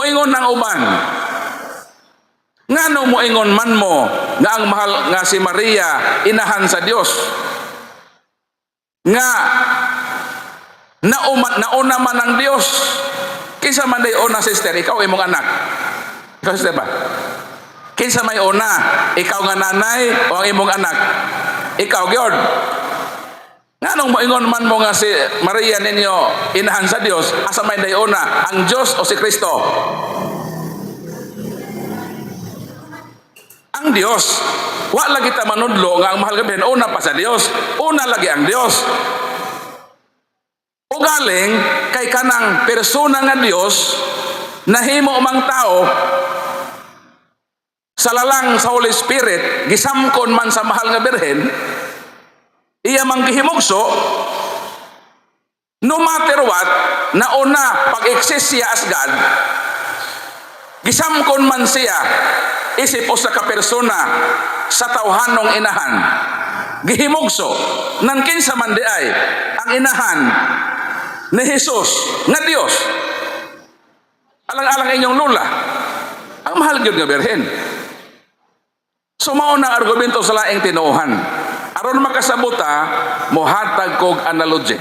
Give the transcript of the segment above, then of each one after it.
Moingon ng uban, ngano moingon man mo nga ang mahal nga si Maria inahan sa Dios, nga nauna man ang Dios. Kinsa man day una, sister? Ikaw imong anak. Ikaw, sister ba? Kinsa may una? Ikaw nga nanay o ang imong anak? Ikaw gyud. Nganong moingon man mo nga si Maria ninyo inahan sa Dios, asa may day una, ang Dios o si Kristo? Ang Dios. Wa lagi ta manudlo nga ang mahal gabi una pa sa Dios. Una lagi ang Dios. O galing kay kanang persona nga Dios nahimo mang tao sa lalang sa Holy Spirit, gisamkon man sa mahal nga birhen, iya mang gihimugso, no matter what, nauna pag-exist siya as God, gisamkon man siya isip o sa kapersona sa tawhanong inahan, gihimugso nan kinsa man di ay ang inahan ni Jesus nga Dios. Alang-alang inyong lula, ang mahal gyud nga birhen. So mao na argumento sa laing tinuohan. Aron makasabuta, mohatag kog analogy.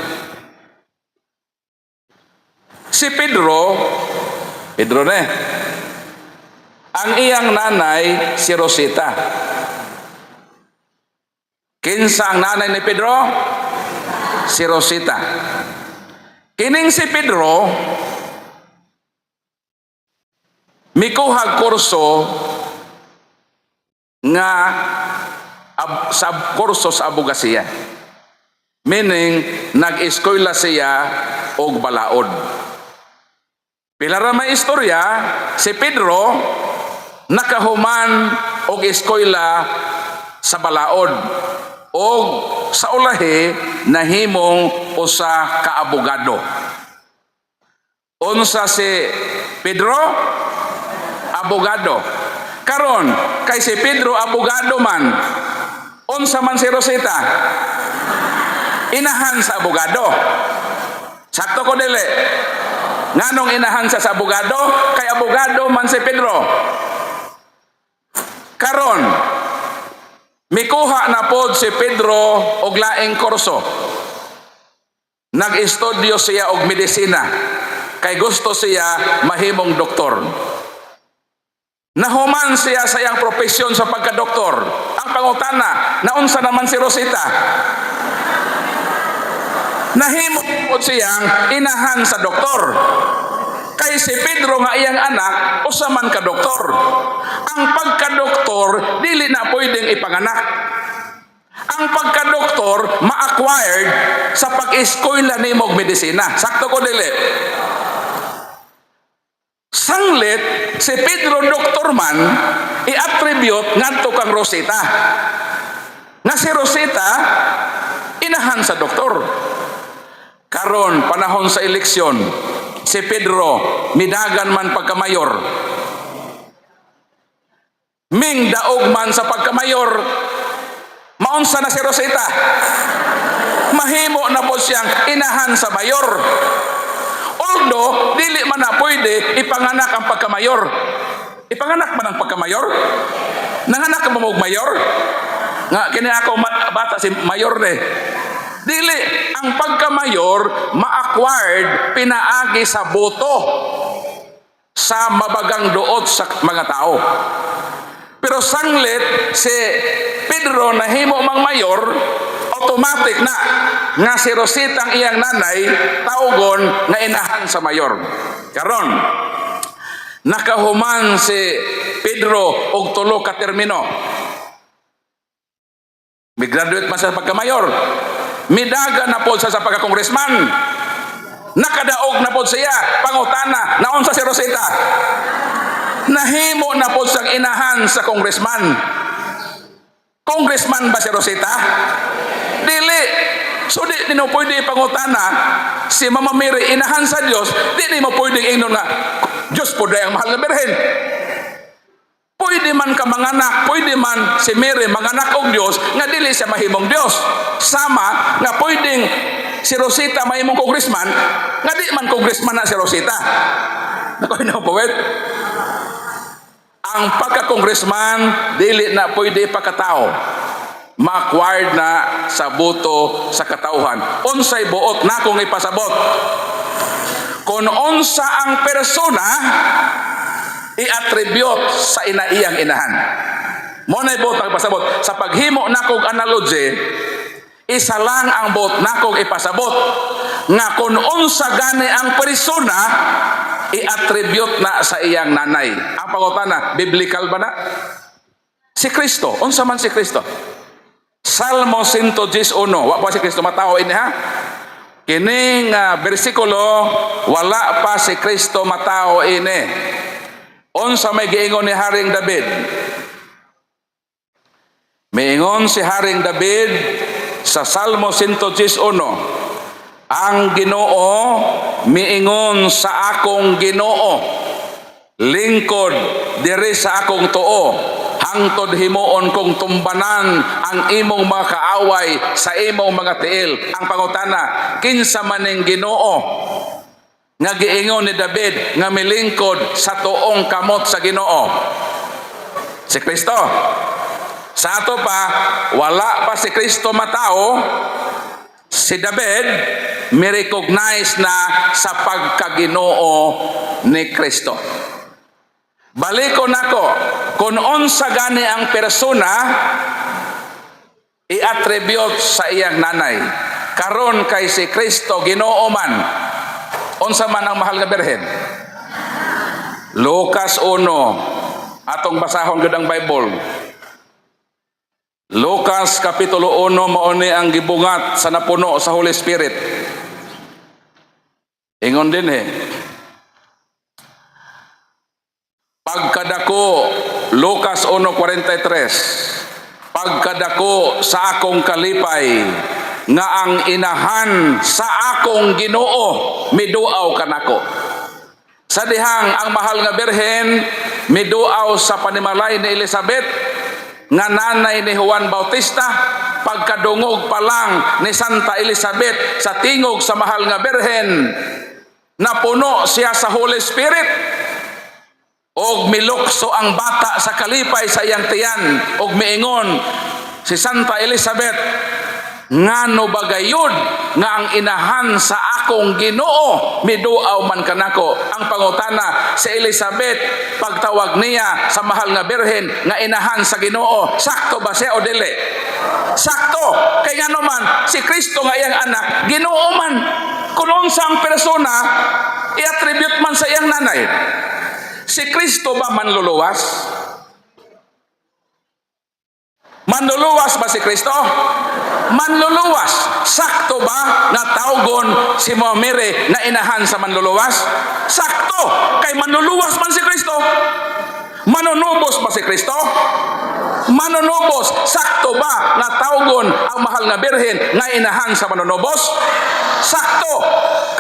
Si Pedro ang iyang nanay si Rosita. Kinsa ang nanay ni Pedro? Si Rosita. Kining si Pedro mikuhag kurso nga sa kurso sa abogasiya. Meaning, nag-eskwela siya og balaod. Pila ra may istorya, si Pedro nakahuman og eskwela sa balaod og sa ulahi nahimong usa ka abogado. Unsa si Pedro? Abogado. Karon kay si Pedro abogado man, unsa man si Rosita? Inahan sa abogado. Sakto ko dili. Nganong inahan sa abogado? Kay abogado man si Pedro. Karon mikuha na pod si Pedro og laing kurso. Nag-estudyo siya og medisina kay gusto siya mahimong doktor. Nahuman siya sa iyang profesyon sa pagka-doktor. Ang pangutana, naunsa naman si Rosita? Nahimo pod siyang inahan sa doktor. Kay si Pedro nga iyang anak, usa man ka doktor. Ang pagka-doktor dili na pwedeng ipanganak. Ang pagka-doktor ma-acquired sa pag-eskwela nimo og medisina. Sakto ko dili. Sanglit si Pedro doktor man i-attribute ngadto kang Rosita. Nga si Rosita inahan sa doktor. Karon panahon sa eleksyon, si Pedro midagan man pagkamayor. Ming daog man sa pagkamayor, maunsa na si Rosita? Mahimo na po siyang inahan sa mayor. Although, dili man na pwede ipanganak ang pagkamayor. Ipanganak man ang pagkamayor? Nanganak ka ba mo mayor? Nga, kini ako bata si mayor Dili, ang pagkamayor ma-acquired pinaagi sa boto sa mabagang duot sa mga tao. Pero sanglit si Pedro nahimo mang mayor, automatic na nga si Rosita ang iyang nanay tawgon nga inahan sa mayor. Karon nakahuman si Pedro og tulo ka termino. Migraduate man sa pagka-mayor. Midaga na pod sa pagka-congressman. Nakadaog na pod siya. Pangutana, naunsa si Rosita? Nahimo na pod sang inahan sa congressman. Congressman ba si Rosita? Dili. So di mo pwede pangutana si Mama Mary inahan sa Dios, di mo pwede ingnon nga Diyos po dayang mahal na birhen. Pwede man ka manganak, pwede man si Mary manganak og Dios nga dili siya mahimong Dios. Sama nga pwedeng si Rosita mahimong congressman nga di man congressman na si Rosita. Nakoy na pawet. Ang pagka-congressman dili na pwede pagkatao. Ma-acquired na sa boto sa katauhan. Unsay buot na kung ipasabot. Kung unsa ang persona i-attribute sa inaiyang inahan. Mo na buot ang ipasabot. Sa paghimo na kong analogy, isa lang ang buot na kong ipasabot. Nga kung unsa gani ang persona i-attribute na sa iyang nanay. Ang pangutana, biblical ba na? Si Kristo. Unsa man si Kristo? Salmo 111. Wa pa si Kristo matao ini ha? Kining bersikulo, wala pa si Kristo matao ini. Unsa may giingon ni Haring David? Miingon si Haring David sa Salmo 111. Ang Ginoo miingon sa akong Ginoo, lingkod diri sa akong tuo, hangtod himuon kong tumbanan ang imong mga kaaway sa imong mga tiil. Ang pangutana, kinsa maning Ginoo nga giingon ni David nga milingkod sa tuong kamot sa Ginoo? Si Kristo. Sa ato pa, wala pa si Kristo matao. Si David mi-recognize na sa pagkaginoo ni Kristo. Balikon ako, kung unsa gani ang persona i-attribute sa iyang nanay. Karon kay si Kristo Ginoo man. Unsa man ang mahal nga birhen? Lucas 1. Atong basahon gud ang Bible. Lucas Kapitulo 1 mao ni ang gibungat sa napuno sa Holy Spirit. Ingon din pagkadako, Lucas 1:43, pagkadako sa akong kalipay nga ang inahan sa akong Ginoo miduaw kanako. Sa dihang ang mahal nga birhen miduaw sa panimalay ni Elizabeth nga nanay ni Juan Bautista, pagkadungog pa lang ni Santa Elizabeth sa tingog sa mahal nga birhen, napuno siya sa Holy Spirit, og milukso ang bata sa kalipay sa iyang tiyan, og miingon si Santa Elizabeth, ngano bagayod nga ang inahan sa akong Ginoo miduaw man kanako. Ang pangutana, si Elizabeth pagtawag niya sa mahal nga birhen nga inahan sa Ginoo, sakto ba siya o dili? Sakto. Kay ngano man si Kristo nga iyang anak Ginoo man. Kung unsa ang persona i-attribute man sa iyang nanay. Si Kristo ba manluluwas? Manluluwas ba si Kristo? Manluluwas. Sakto ba na tawgon si Mary na inahan sa manluluwas? Sakto. Kay manluluwas man si Kristo. Manunubos ba si Kristo? Manunubos. Sakto ba na tawgon ang mahal nga birhen nga inahan sa manunubos? Sakto.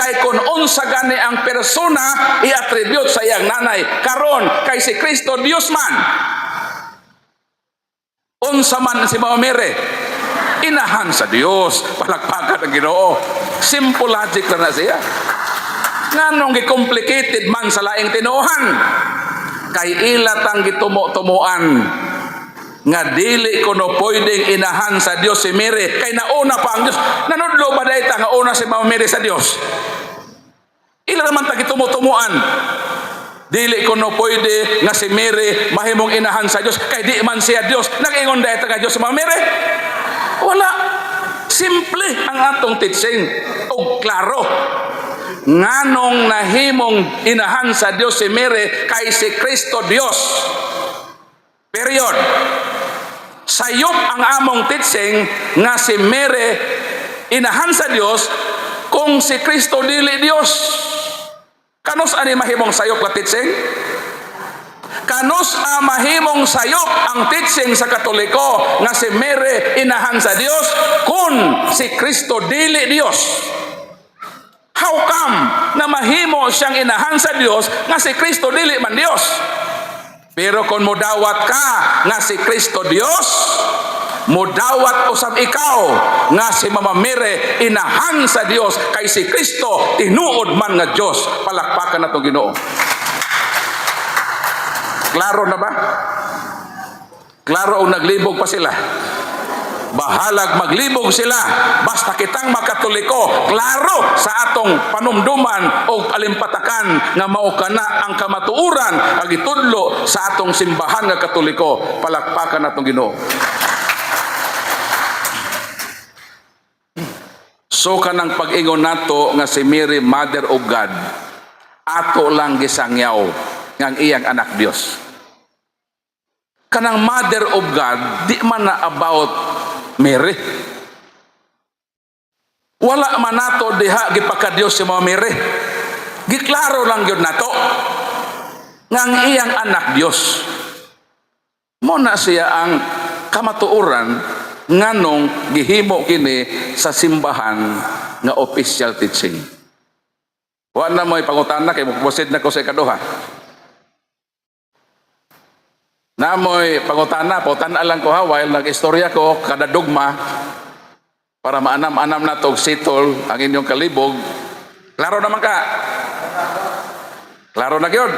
Kay kung unsa gani ang persona i-attribute sa iyang nanay, karon kay si Kristo Dios man. Unsa man si Mary, inahan sa Dios, palakpakan ang Ginoo. Simple logic na siya. Nganong gi-complicated man sa laing tinuohan? Kay ilat ang gitumo-tumuan nga dili ko no pwedeng inahan sa Dios si Mary, kay nauna pa ang Dios. Nanudlo ba dayta nga una si Mary sa Dios? Ila naman ta gitumo-tumuan. Dili ko no pwede nga si Mary mahimong inahan sa Dios, kay di man siya Dios. Nag-ingon dayta ka Dios si Mary? Wala. Simple ang atong teaching. O klaro. Nganong nahimong inahan sa Dios si Mary, kay si Kristo Dios. Period. Sayop ang among teaching nga si Mary inahan sa Dios kung si Kristo dili Dios. Kanos ani mahimong sayop ka teaching? Kanos mahimong sayop ang teaching sa Katoliko nga si Mary inahan sa Dios kung si Kristo dili Dios? How come na mahimo siyang inahan sa Dios nga si Kristo dili man Dios? Pero kung mudawat ka nga si Kristo Dios, mudawat usab ikaw nga si Mama Mary inahan sa Dios, kay si Kristo tinuod man nga Dios. Palakpakan nato Ginoo. Klaro na ba? Klaro o naglibog pa sila? Bahalag maglibog sila. Basta kitang makatoliko, klaro sa atong panumduman o alimpatakan nga mao kana ang kamatuuran ang itudlo sa atong simbahan nga katoliko. Palakpakan natong Ginoo. So kanang pag-ingon nato nga si Mary, Mother of God, ato lang gisangyaw nga iyang anak Dios. Kanang Mother of God, di man na about Mary. Wala man nato diha gipakadiyos si mga Mary. Giklaro lang yun nato nga ang iyang anak Dios. Mo na siya ang kamatuoran nganong gihimo kini sa simbahan nga official teaching. Wa na mo'y pangutana kay mukusid na ko sa ikaduha. Namoy pangutana, pautan lang ko ha, while nag-istorya ko, kada dugma, para maanam-anam na to sitol ang inyong kalibog. Klaro naman ka? Klaro na yun.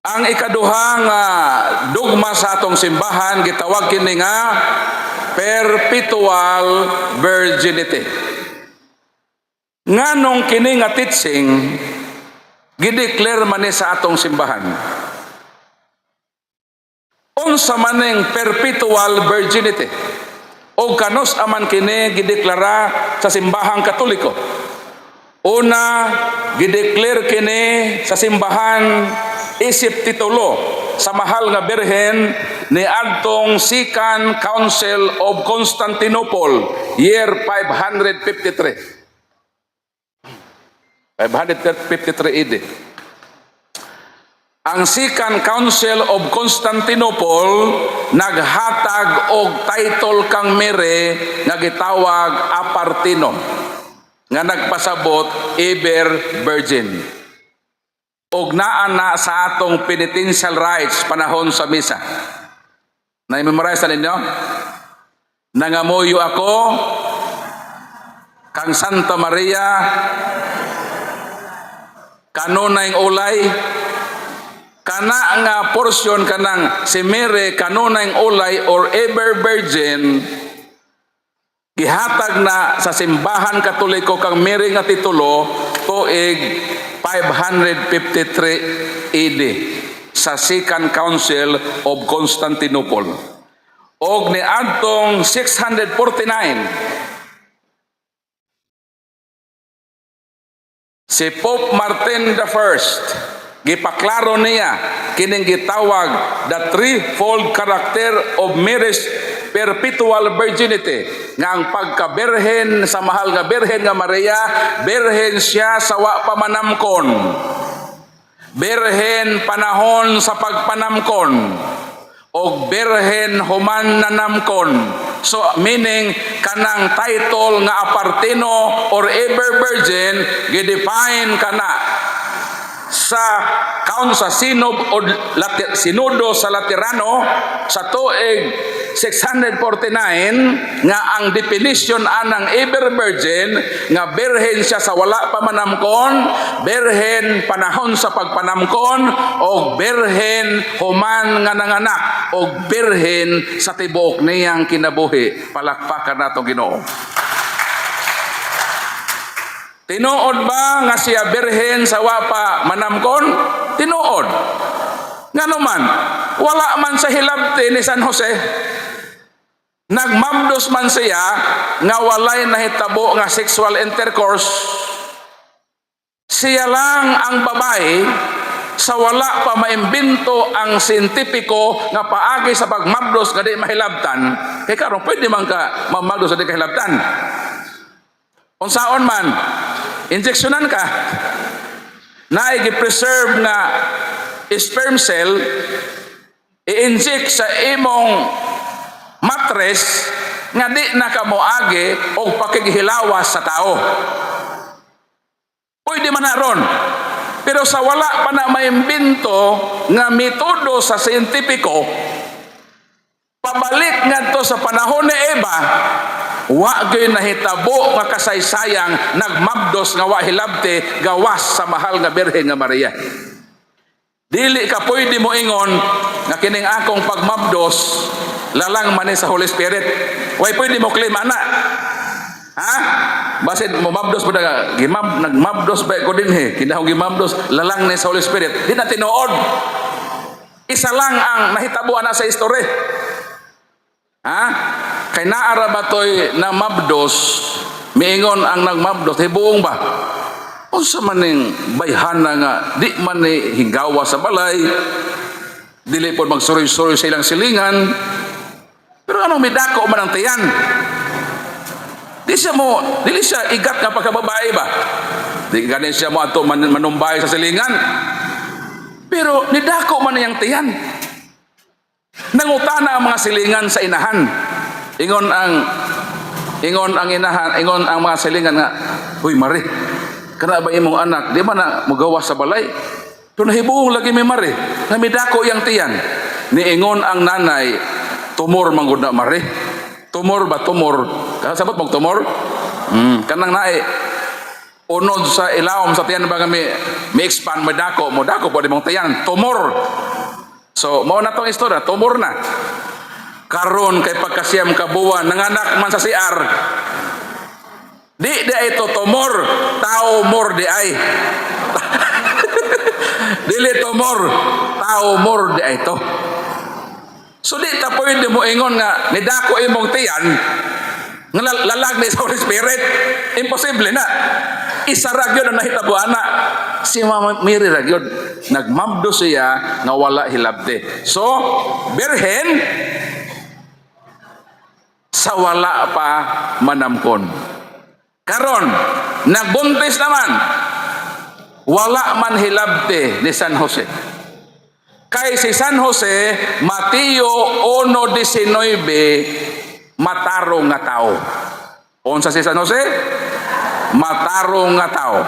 Ang ikaduhang dugma sa atong simbahan, gitawag kini nga perpetual virginity. Nganong kini nga teaching, gideclare man ni sa atong simbahan. Unsa maning perpetual virginity o kanos aman kini gideklara sa simbahang Katoliko. Una, gideclare kini sa simbahan isip titulo sa mahal nga birhen ni adtong Second Council of Constantinople year 553 AD. Ang Second Council of Constantinople naghatag og title kang Mary nga gitawag Apartino nga nagpasabot ever virgin. Og naa na sa atong penitential rites panahon sa misa. Na-memorize na ninyo? Nangamuyo ako kang Santa Maria kanunay ulay. Kana nga portion kanang si Mary kanunay ulay or ever virgin gihatag na sa simbahan Katoliko kang Mary nga titulo tuig 553 AD sa Second Council of Constantinople. Og ni adtong 649 si Pope Martin I gipaklaro niya kining gitawag the threefold character of Mary's perpetual virginity nga ang pagkaberhen sa mahal nga birhen nga Maria, birhen siya sa wa pamanamkon, birhen panahon sa pagpanamkon, o birhen human nanamkon. So meaning kanang title nga Apartino or ever virgin gidefine kana sa Sinodo sa Laterano sa tuig 649 nga ang definition anang ever virgin nga birhen siya sa wala pa manamkon, birhen panahon sa pagpanamkon, o birhen human nga nanganak, o birhen sa tibuok niyang kinabuhi. Palakpakan nato Ginoo. Tinuod ba nga siya birhen sa wapa manamkon? Tinuod. Nga naman, wala man sa hilabti ni San Jose. Nagmamdos man siya nga walay nahitabo nga sexual intercourse. Siya lang ang babae sa wala pa maimbento ang sintipiko nga paagi sa pagmamdos nga di mahilabtan. Kaya karon pwede man ka mamagdos sa di kahilabtan. Unsaon man, injeksyonan ka, na i-preserve nga sperm cell, i-inject sa imong matres nga di na ka moagi o pakighilawas sa tao. Pwede man na ron. Pero sa wala pa na maimbento nga metodo sa siyentipiko, pabalik nga to sa panahon ni Eva, wa gyud nahitabo nga kasaysayang nagmabdos nga wa hilabte gawas sa mahal nga birhen nga Maria. Dili ka pwede mo ingon nga kining akong pagmabdos lalang man ni sa Holy Spirit. Way pwede mo claim ana. Ha? Basin mo mabdos pa daga nagmabdos ba ko din kinahong gimabdos lalang ni sa Holy Spirit. Di na tinuod. Isa lang ang nahitabuan na sa history. Ha? Kay naara ba toy na mabdos, miingon ang nagmabdos, hibuong ba? Unsa man ning bayhana nga di man ni higawa sa balay, dili pod magsuroy-suroy sa ilang silingan. Pero anong midako man ang tiyan? Dili siya igat nga pagkababae ba? Di ganin siya mo ato manumbay sa silingan. Pero nidako man niyang tiyan. Nangutana ang mga silingan sa inahan. Ingon ang inahan, ingon ang mga silingan nga, "Uy, Mari, kana ba imong anak, di ba na magawas sa balay?" To nahibuong lagi may Mari, na midako yang tiyan. Niingon ang nanay, "Tumor manggod na, Mari." Tumor ba tumor? Kasabot mong tumor? Kanang nae unod sa ilawom sa tiyan ba kami mi-expand mo dako po di mong tiyan, tumor. So, mao na tong istorya, tumor na. Karon kay pagkasiyam ka buwan, nanganak man sa CR. Di ito tumor, tao mor di ay. Dili tumor, tao mor di ay to. So di ta pwede mo ingon nga nidako imong tiyan nga lalag ni sa Holy Spirit. Imposible na. Isa ra gyud ang nahitabuan na. Si Mama Mary ra gyud nagmabdo siya nga wala hilabte. So, birhen sa wala pa manamkon. Karon nagbuntis naman. Wala man hilabte ni San Jose. Kay si San Jose, Mateo 1:19, matarong nga tao. Unsa si San Jose? Matarong nga tao.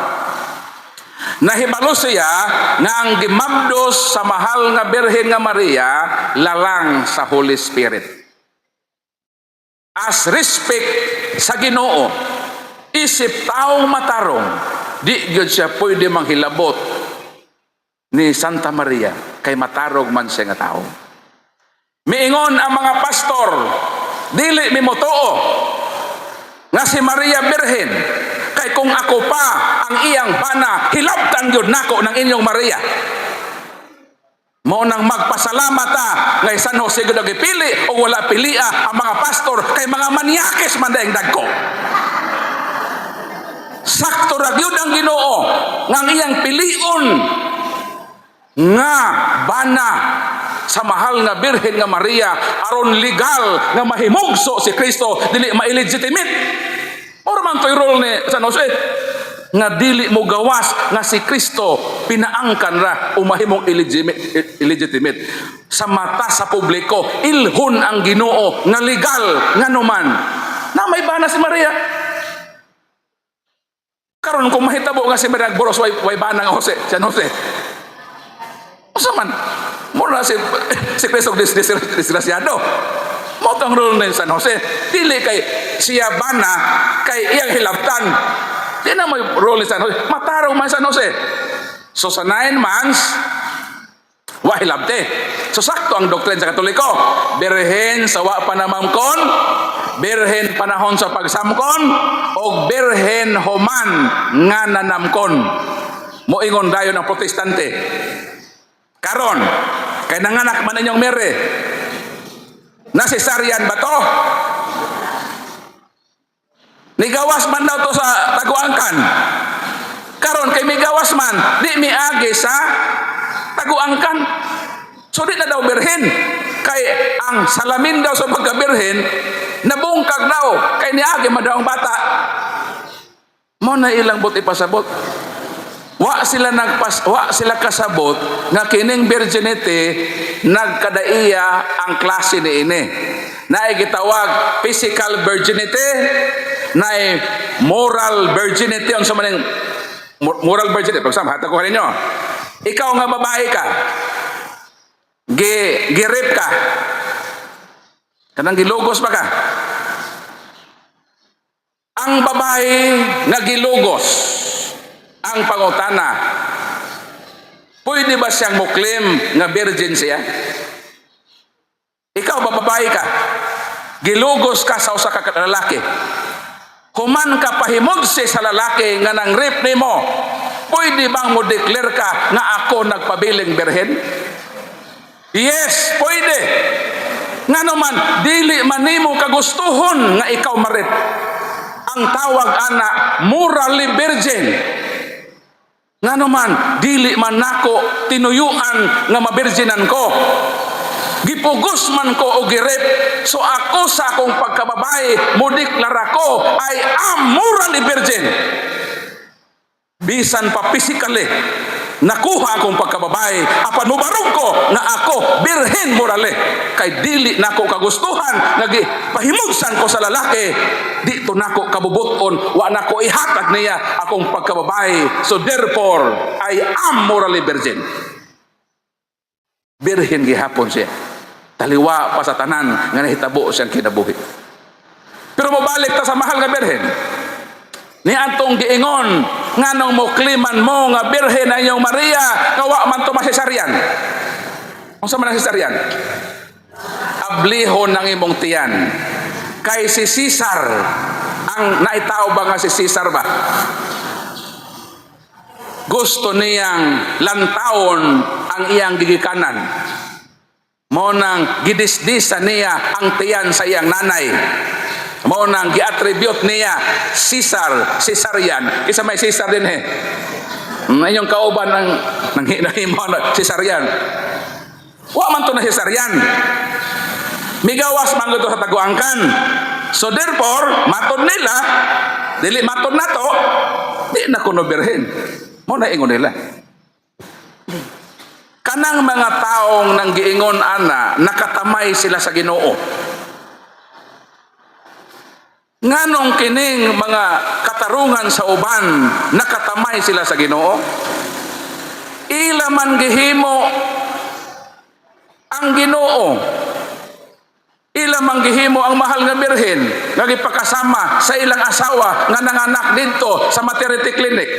Nahibalo siya nga ang gimabdos sa mahal nga Birhen nga Maria lalang sa Holy Spirit. As respect sa Ginoo, isip taong matarong, di gyud siya pwede manghilabot ni Santa Maria kay matarog man siya nga tao. Miingon ang mga pastor, dili mi motoo nga si Maria Birhen, kay kung ako pa ang iyang bana, hilabtan gyud nako ng inyong Maria. Mao nang magpasalamat ta nga San Jose gyud gipili o wala pilia ang mga pastor kay mga manyakes man daing dagko. Sakto ra gyud ang Ginoo nga ang iyang pilion nga bana sa mahal nga Birhen nga Maria aron legal nga mahimugso si Kristo, dili ma-illegitimate. Ora man toy role ni San Jose nga dili mo gawas nga si Kristo pinaangkan ra o mahimong illegitimate. Sa mata sa publiko, ilhon ang Ginoo nga legal nga numan na may bana si Maria. Karon kung mahitabo nga si Maria Boros way bana nga San Jose. Usaman, mula si Kristo disgrasyado. Mo tong rule ni San Jose. Dili kay siya bana kay iyang hilabtan. Di na may role ni San Jose. Matarong man San Jose. So sa 9 months, wa hilabte. So sakto ang doktrin sa Katoliko. Birhen sa wa panamamkon, Birhen panahon sa pagsamkon, o Birhen human nga nanamkon. Moingon dayon ang Protestante. Karon, kay nanganak man ninyong Mary, na cesarean ba to? Nigawas man daw to sa taguangkan. Karon, kay migawas man, di miagi sa taguangkan. So di na daw Birhen. Kay ang salamin daw sa pagka-Birhen, nabungkag daw, kay niagi man daw ang bata. Mo na ilang buti pasabot. Wa sila kasabot nga kining virginity nagkadaiya ang klase ni ini. Naay gitawag physical virginity, naay moral virginity. Unsa man ang moral virginity? Pag sama hatag ko ninyo. Ikaw nga babae ka, girip ka, kanang gilugos pa ka. Ang babae nga gilugos, ang pangutana, Pwede ba siyang muklim nga virgin siya? Ikaw ba babae ka? Gilugos ka sa usa ka lalaki. Human ka pahimugsi sa lalaki nga nang rape nimo. Pwede bang mo declare ka nga ako nagpabiling birhen? Yes, pwede. Nga naman, dili man nimo kagustuhon nga ikaw marip. Ang tawag ana, morally virgin. Nga naman, dili man nako tinuyuan nga mabirginan ko. Gipugos man ko o girep, so ako sa akong pagkababae, mudiklara ko, I am morally virgin. Bisan pa physically, nakuha akong pagkababae, apan mubarog ko na ako, birhen morally. Kay dili nako kagustuhan, pahimugsan ko sa lalaki, dito nako kabubuton, wa nako ihatag niya akong pagkababae. So therefore, I am morally virgin. Birhen gihapon siya. Taliwa pa sa tanan nga nahitabo siyang kinabuhi. Pero mobalik ta sa mahal nga birhen. Ni atong giingon nganong mo kliman mo nga birhen na iyong Maria kawa man to masesaryan. Unsa man ang sesaryan? Ablihon ng imong tiyan. Kay si Caesar ang naitaw ba nga si Caesar ba? Gusto niyang lantawon ang iyang gigikanan. Mo nang gidisdisa niya ang tiyan sa iyang nanay. Mo nang gi-attribute niya Caesarian. Isa may Caesar din inyong kauban ng hinahimo na Caesarian. Wa man to na Caesarian. Migawas man to sa taguangkan. So therefore, matod nila, dili matod nato, di na kuno birhen. Mo na ingon nila. Kanang mga taong nang giingon ana, nakatamay sila sa Ginoo. Nganong kining mga katarungan sa uban, nakatamay sila sa Ginoo? Ila man gihimo ang Ginoo. Ila man gihimo ang mahal nga birhen nga gipakasama sa ilang asawa nga nanganak dito sa maternity clinic.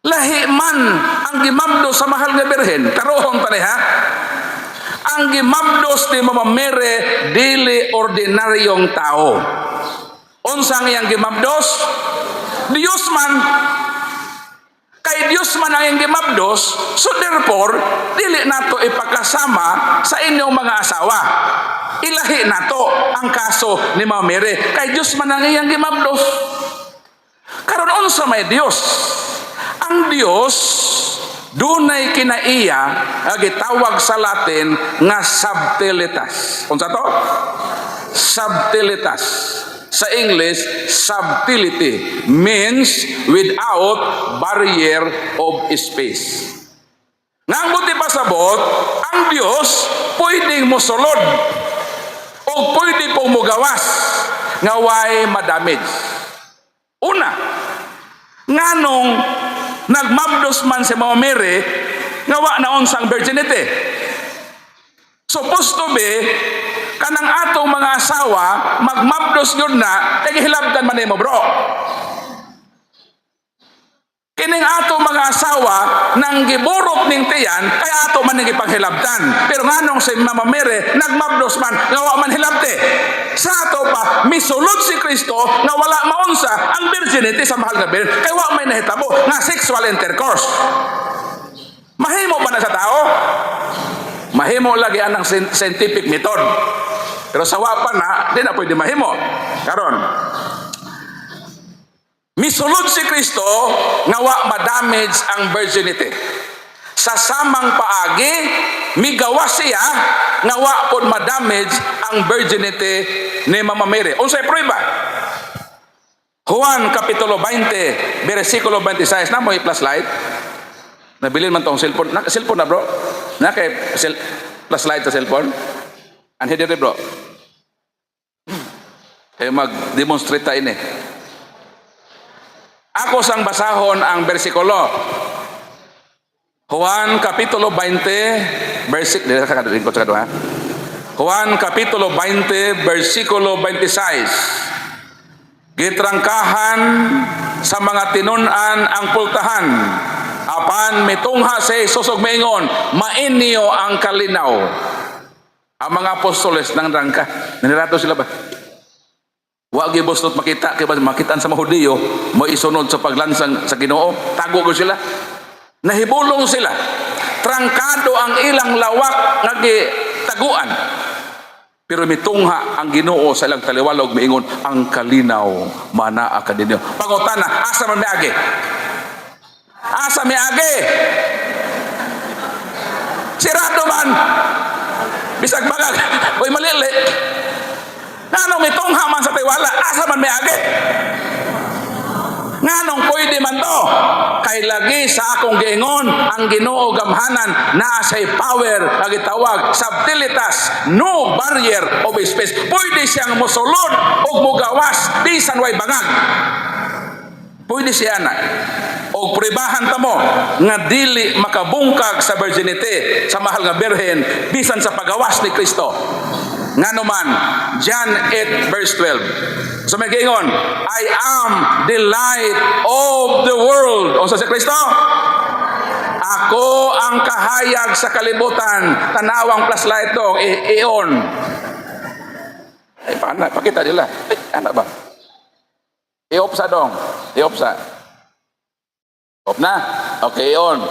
Lahi man ang gimabdos sa mahal nga birhen, karohon tani ha. Ang gimabdos ni Mama Mary dili ordinaryong tao. Unsang iyang gimabdos? Dios man. Kay Dios man ang iyang gimabdos, so therefore dili nato ipakasama sa inyong mga asawa. Ilahi nato ang kaso ni Mama Mary. Kay Dios man ang iyang gimabdos. Karon unsa may Dios? Ang Dios dunay kinaiya nga gitawag sa Latin nga subtilitas. Unsa to? Subtilitas. Sa English, subtlety means without barrier of space. Nga ang buti pasabot, ang Dios pwedeng mosulod o pwede pong mugawas nga way madamage. Una, nganong nagmabdos man si Mama Mary nga wa na unsang virginity. Supposed to be kanang atong mga asawa magmabdos yun na kay gihilabtan man nimo bro. Kining atong mga asawa nang giburok ning tiyan kay ato man ning gipanghilabtan. Pero nganong si Mama Mary nagmabdos man nga wa man hilabte. Sa ato pa misulod si Kristo nga wala maunsa ang virginity sa mahal nga birhen kay wa may nahitabo nga sexual intercourse. Mahimo ba na sa tao? Mahimo lagi anang scientific method. Pero sa wa pa na di na pwede mahimo. Karon misulod si Kristo nga wa ma-damage ang virginity. Sa samang paagi, migawas siya nga wa pod ma-damage ang virginity ni Mama Mary. Unsay prueba? Juan Kapitulo 20, versikulo 26. Na mo i-plus light? Nabilin man tong cellphone. Cellphone na bro? Na kay plus light sa cellphone? Anhe dire bro? Kaya mag-demonstrate ta ini. Ako sang basahon ang bersikulo. Juan Kapitulo 20, Juan Kapitulo 20, versikulo 26. Gitrangkahan sa mga tinunan ang pultahan, Apan mitungha si Jesus ug maingon, mainyo ang kalinaw. Ang mga apostoles nang rangka. Nanirato sila ba? Wa gibustot makita kay makitaan sa mga Hudiyo mo isunod sa paglansang sa Ginoo. Tago ko sila. Nahibulong sila. Trangkado ang ilang lawak nga gitaguan. Pero mitungha ang Ginoo sa ilang taliwalog miingon ang kalinaw manaa kadinyo. Pangutana, asa man miagi? Asa miagi? Sirado man. Bisag bagag, oy malili. Nganong mitungha man sa tiwala, asa man miagi? Nganong pwede man to? Kay lagi sa akong giingon, ang Ginoo gamhanan naa say power nga gitawag subtilitas, no barrier of space. Pwede siyang mosulod o mogawas bisan way bangag. Pwede siya na. O pribahan ta mo nga dili makabungkag sa virginity sa mahal nga birhen bisan sa pagawas ni Kristo. Ngano man, John 8 verse 12. So may giingon, I am the light of the world. O sa si Kristo, ako ang kahayag sa kalibutan. Tanawang plus light dong, iyon. Ay, paano? Pakita nila. Ay, ano ba? Iopsa dong. Iopsa. Op na? Okay, iyon.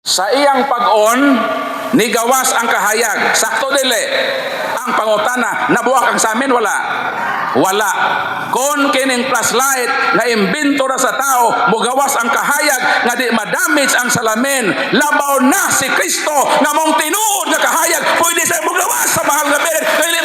Sa iyang pag-on, nigawas ang kahayag. Sakto dili. Ang pangutana, nabuwak ang sa amin, wala. Wala. Kon kining plus light na imbento ra sa tao, mugawas ang kahayag nga di madamage ang salamin. Labaw na si Kristo nga mong tinuod nga kahayag, pwede sa mugawas sa mahal nga birhen. Dili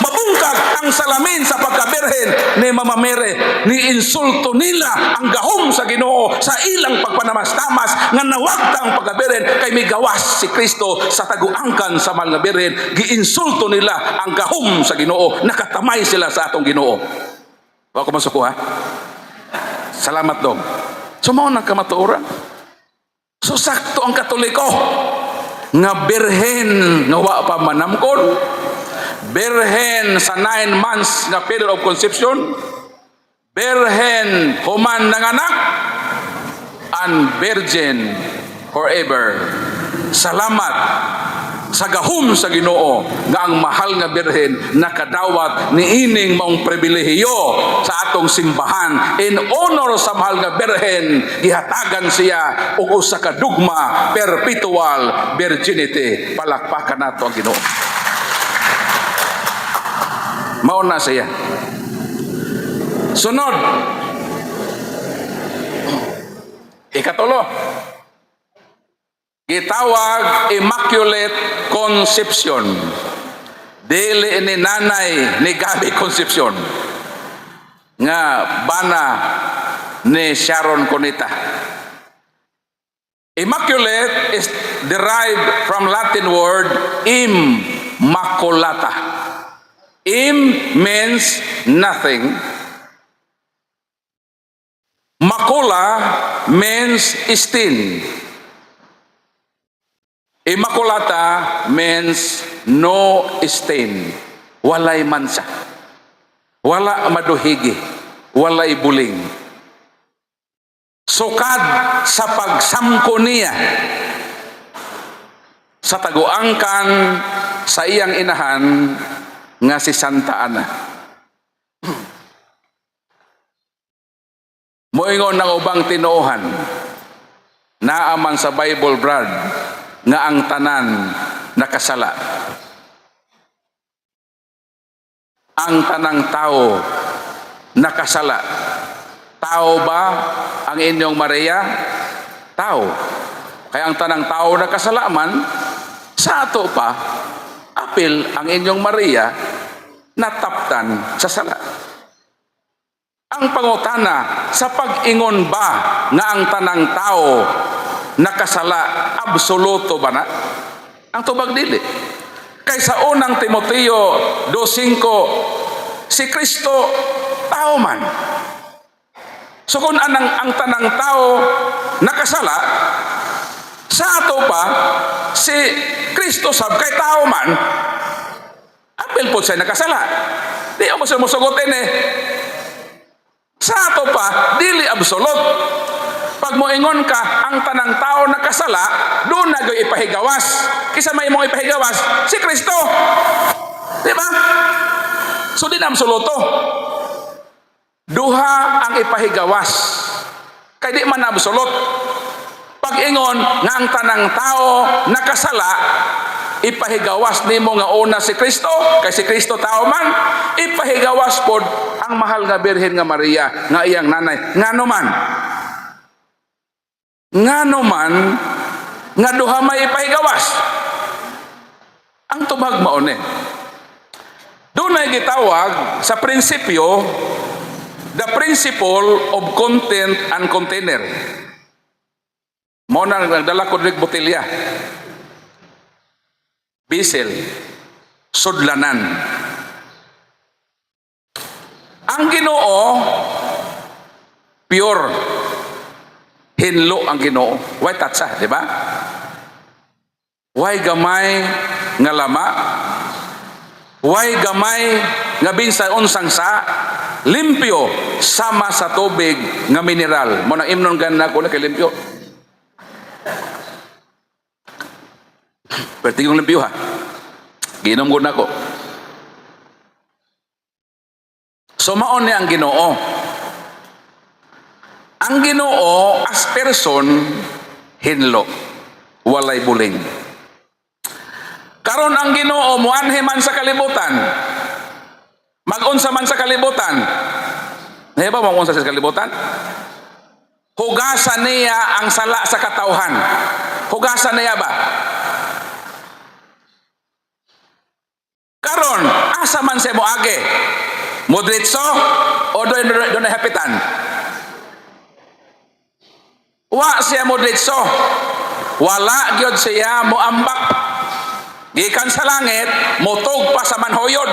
mabungkag ang salamin sa pagkabirhen ni mamamere. Ni insulto nila ang gahom sa Ginoo sa ilang pagpanamastamas nga nawagta ang pagkabirhen kay migawas si Kristo sa taguangkan sa mahal nga birhen. Giinsulto nila ang gahom sa Ginoo. Nakatamay sila sa atong Ginoo. Wa ko masuko ha. Salamat dong. So mao nang kamatuoran. So sakto ang Katoliko nga birhen nga wa pa manamkon. Birhen sa 9 months nga period of conception. Birhen human nanganak and virgin forever. Salamat sa gahom sa Ginoo nga ang mahal nga birhen nakadawat ni ining maong pribilehiyo sa atong simbahan. In honor sa mahal nga birhen, gihatagan siya og usa ka dugma, perpetual virginity. Palakpakan nato ang Ginoo. Mao na siya. Sunod. Ikatulo. Gitawag Immaculate Conception. Dili ni nanay ni Gabi Concepcion. Nga bana ni Sharon Cunita. Immaculate is derived from Latin word immaculata. Im means nothing. Macula means stain. Immaculata means no stain. Walay mansa. Wala maduhigi. Walay buling. Sukad sa pagsamko niya sa taguangkan sa iyang inahan nga si Santa Ana. Moingon ng ubang tinuohan naaman sa Bible Brad nga ang tanan nakasala. Ang tanang tao nakasala. Tao ba ang inyong Maria? Tao. Kaya ang tanang tao nakasala man, sa ato pa, apil ang inyong Maria nataptan sa sala. Ang pangutana, sa pag-ingon ba nga ang tanang tao nakasala, absoluto ba na? Ang tubag dili. Kay sa unang Timoteo 2:5, si Kristo tao man. So kung ang tanang tao nakasala, sa ato pa si Kristo sab kay tao man, apil po siya nakasala. Di mo siya musugutin eh. Sa ato pa, dili absolute. Pag moingon ka, ang tanang tao nakasala, doon na gay ipahigawas. Kisa may mong ipahigawas, si Kristo. Di ba? So di na absoluto. Duha ang ipahigawas. Kay di man absolut. Pag ingon nga ang tanang tao nakasala, ipahigawas nimo nga una si Kristo, kay si Kristo tao man, ipahigawas pod ang mahal nga Birhen nga Maria nga iyang nanay. Ngano man nga duha may ipahigawas. Ang tubag mao ni. Doon ay gitawag sa prinsipyo, the principle of content and container. Mao na nagdala ko rig botelya. Bisel, sudlanan. Ang Ginoo pure. Hinlo ang Ginoo. Why tatsa, di ba? Why gamay nga lama? Why gamay nga bisan unsang sa? Limpyo sama sa tubig nga mineral. Mo nang imnon ganda ko na kay limpyo. Perti yung limpyo ha. Ginom ko na ko. So maon ni ang Ginoo. Ang Ginoo as person hinlo, walay buling. Karon ang Ginoo muanhi man sa kalibutan. Mag-unsa man sa kalibutan. Di ba mag-unsa sa kalibutan? Hugasan niya ang sala sa katawhan. Hugasan niya ba? Karon asa man siya moagi? Modritso o doon na hapitan? Wa siya modritso. Wala gyud siya moambak. Gikan sa langit, motog pa sa manhoyod.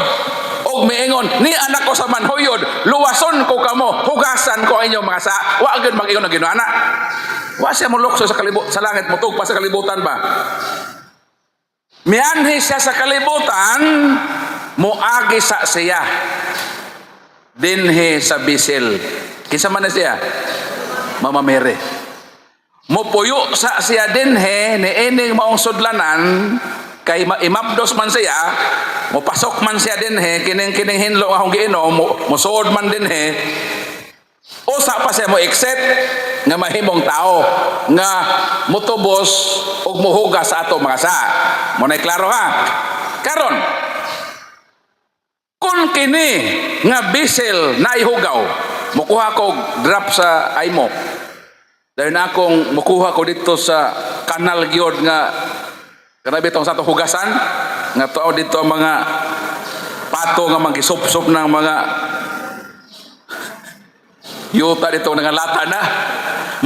Og miingon, ni anak ko sa manhoyod, luwason ko kamo, hugasan ko inyo mga sa. Wa gyud mag-ingon ang Ginoo. Wa siya molukso sa langit, motog pa sa kalibutan ba? Mianhi siya sa kalibutan, moagi sa siya. Dinhi sa Bisel. Kinsa man na siya? Mama Mary. Mopuyo sa siya dinhi ni ining maong sudlanan kay imabdos man siya, mopasok man siya dinhi kining hinlo nga akong giinom, mosuod man dinhi. Usa pa siya mo exit nga mahimong tao nga motubos og mohugas sa ato mga sa. Mo nay klaro ha. Karon kun kini nga Bisel na ihugaw, mukuha ko drop sa imo. Dahil na akong mukuha ko dito sa kanal gyud nga kanabi tong sa atong hugasan nga tuaw dito ang mga pato nga mangisop-sop ng mga yuta dito nga lata na.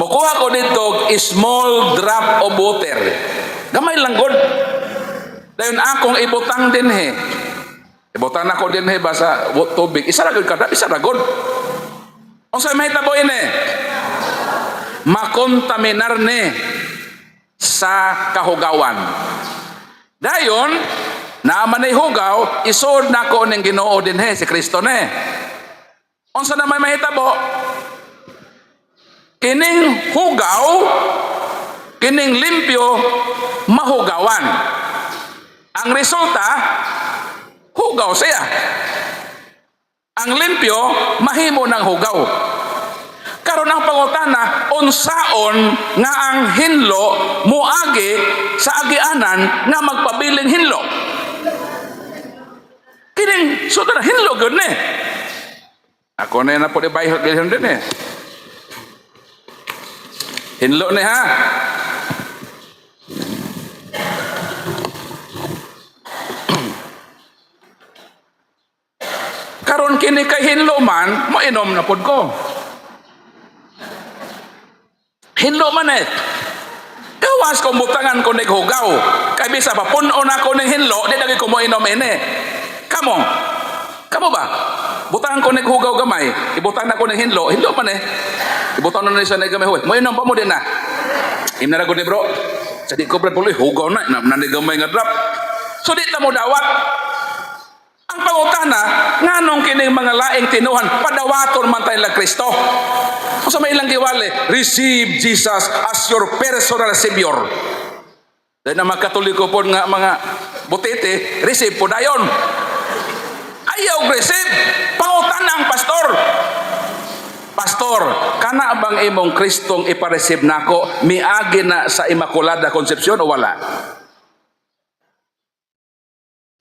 Mukuha ko dito small drop of water. Gamay lang gud. Dahil akong ibutang din he. Ibutang na ko din he ba sa tubig. Isa ra gud kada, isa ra gud. Unsa may tabo ini? Makontaminar ni sa kahugawan. Dayon, naman ay hugaw, isod na ko ng Ginoo din he, si Kristo ne. Unsa na may mahitabo? Kining hugaw, kining limpyo, mahugawan. Ang resulta, hugaw siya. Ang limpyo, mahimo ng hugaw. Karon ang pangutana, unsaon nga ang hinlo muagi sa agianan nga magpabiling hinlo. Kining sudara hinlo gud ni. Ako na po di bayad din eh. Hinlo ni ha. Karon kini kay hinlo man, mo inom na pod ko. Hinlo man eh. Gawas kong butangan ko naghugaw. Kaya bisa pa, puno na ko ng hinlo, di lagi ko mo inom ini. Kamo ba? Butangan ko naghugaw gamay, ibutang na ko ng hinlo man eh. Ibutang na siya na gamay, mo inom pa mo din na. Inarago ni bro, sa di ko brad puloy, hugaw na, nanigamay nga drop. So di ta mo dawat. Ang Ang pangutana, nganong kining mga laing tinuhan, padawaton man tayo lang Kristo. Kung sa may ilang giwali, receive Jesus as your personal Savior. Dahil na mga Katoliko po nga mga butete, receive po dayon. Ayaw receive. Pangutana ang pastor. Pastor, kana bang imong Kristong ipareceive nako miagi na sa Immaculada Concepcion o wala?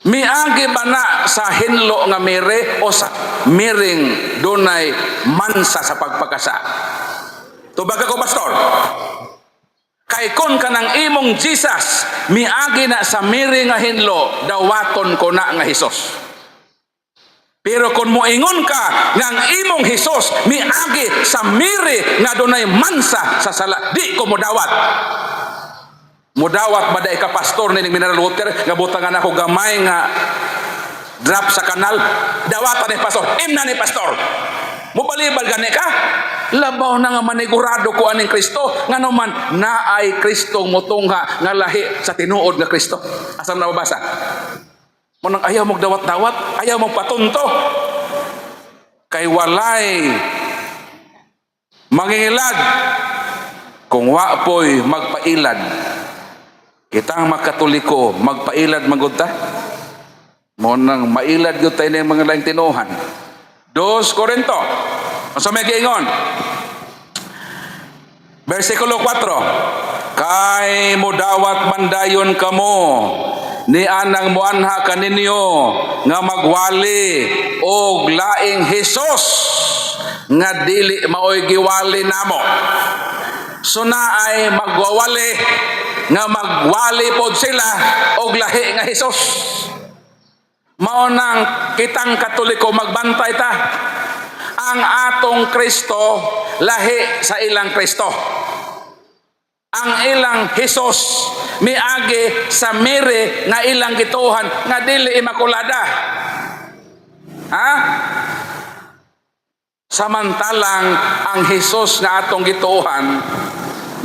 Miagi ba na sa hinlo nga mere o sa miring dunay mansa sa pagpakasa? Tubag ako, pastor. Kay kon kanang imong Jesus, miagi na sa miring nga hinlo, dawaton ko na nga Hesus. Pero kung moingon ka ng imong Hesus, miagi sa miri nga dunay mansa sa sala, di ko modawat. Mudawat ba ka pastor ni mineral water nga butangan ako gamay nga drop sa kanal, dawatan ni pastor, imna ni pastor. Mubalibal gani ka? Labaw na nga manigurado ko aning Kristo nga naman naay Kristong motungha nga lahi sa tinuod nga Kristo. Asam na mabasa? Munang ayaw mong dawat-dawat, ayaw mong patunto. Kay walay mangingilad kung wa po'y magpailad. Kitang makatoliko, magpailad magudta. Munang mailad yun tayo ng mga laing tinuhan. 2 Korinto. Sa may giingon. Versikulo 4. Kay mudawat mandayon kamo ni anang muanha kaninyo nga magwali og laing Hesus nga dili maoy giwali namo. So naay magwawali nga magwali pod sila og lahi nga Hesus. Mao nang kitang Katoliko magbantay ta. Ang atong Kristo lahi sa ilang Kristo. Ang ilang Hesus miagi sa miri nga ilang gituhan nga dili Immaculada. Ha? Samantalang ang Hesus nga atong gituhan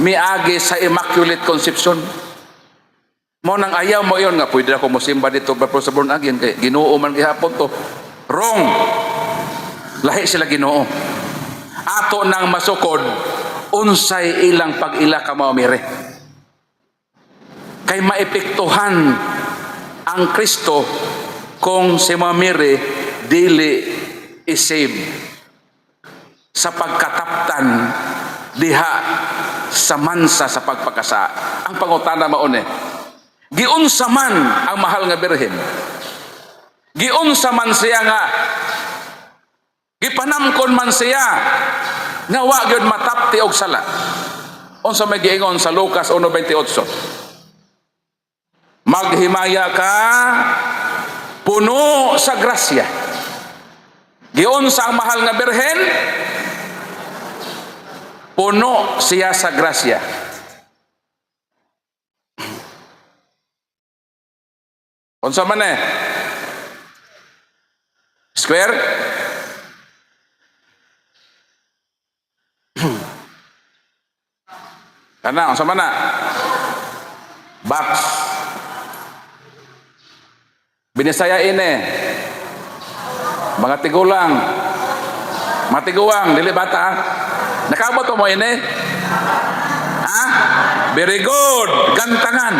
miagi sa Immaculate Conception. Mo nang ayaw mo yon nga pwede ako mosimba dito before sa born again kay Ginoo man gihapon to. Wrong. Lahi sila Ginoo. Ato nang masukod unsay ilang pag-ila ka mao mire. Kay maepektuhan ang Kristo kung si mamire dili isave sa pagkataptan diha sa mansa sa pagpakasa. Ang pangutana maune, giunsa man ang mahal nga birhen, giunsa man siya nga gipanamkon man siya nga wa gyud matapti og sala. Unsa may giingon sa Lucas 1:28? Maghimaya ka puno sa grasya. Giunsa ang mahal nga birhen? Puno siya sa grasya. Unsa man Square? Kana unsa man Box. Binisaya ini. Mga tigulang. Matiguang dili bata. Nakaabot mo ini? Ha? Very good. Gantangan.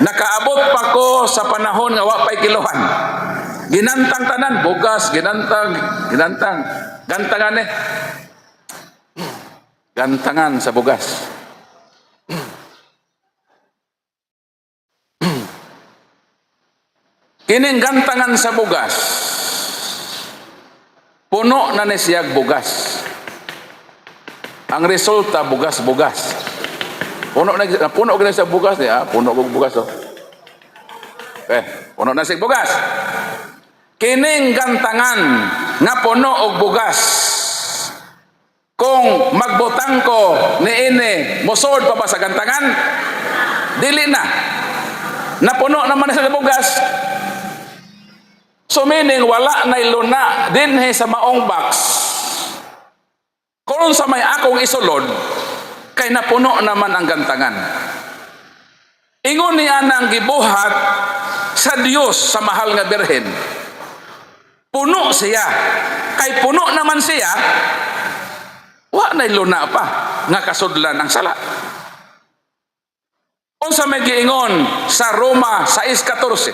Nakaabot pa ko sa panahon nga wa pay kilohan. Ginantang tanan, bugas, ginantang. Gantangan Gantangan sa bugas. Kining gantangan sa bugas. Puno na ni siyag bugas. Ang resulta bugas-bugas. Puno na sa bugas niya, puno og bugas oh. Puno na sig bugas. Kining gantangan nga puno og bugas. Kung magbutang ko niini, mosod pa ba sa gantangan? Dili na. Napuno naman sa bugas. So meaning wala na iluna dinhi sa maong box. Kung sa may akong isulod, kay napuno naman ang gantangan. Ingon niya nang gibuhat sa Dios sa mahal nga birhen. Puno siya. Kay puno naman siya, wa na'y luna pa nga kasudlan ang sala. Unsa may giingon sa Roma 6:14?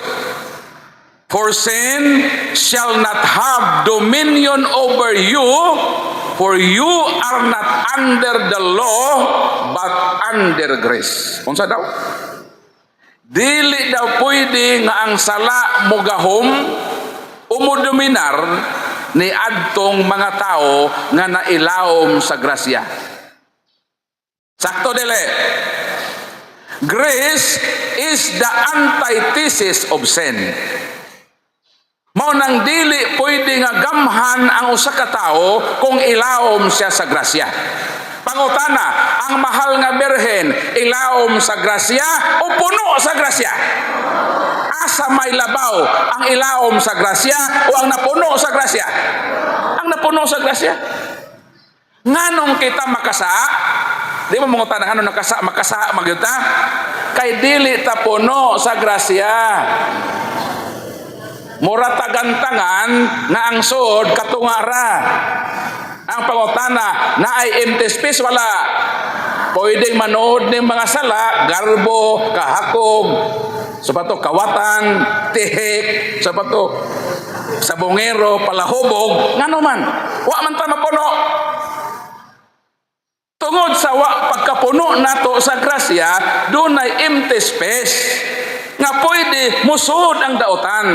For sin shall not have dominion over you, for you are not under the law, but under grace. Unsa daw? Dili daw pwede nga ang sala mo gahom o mo dominar ni adtong mga tao nga nailawom sa grasya. Sakto dili. Grace is the antithesis of sin. Mao nang dili pwede nga gamhan ang usa ka tawo kung ilawom siya sa grasya. Pangutana, ang mahal nga birhen ilawom sa grasya o puno sa grasya? Asa may labaw ang ilawom sa grasya o ang napuno sa grasya? Ang napuno sa grasya. Nganong kita makasa? Di mo mga tanang ano makasa magyuta? Kay dili ta puno sa grasya. Mura tagantangan nga ang sud katungara. Ang pangutana na ay empty space wala. Pwedeng manood ng mga sala, garbo, kahakog, sapato kawatan, tihik, sapato sabongero, palahubog, ngano man. Wa man ta mapuno. Tungod sa pagkapuno nato sa grasya, dunay empty space nga pwede musud ang dautan.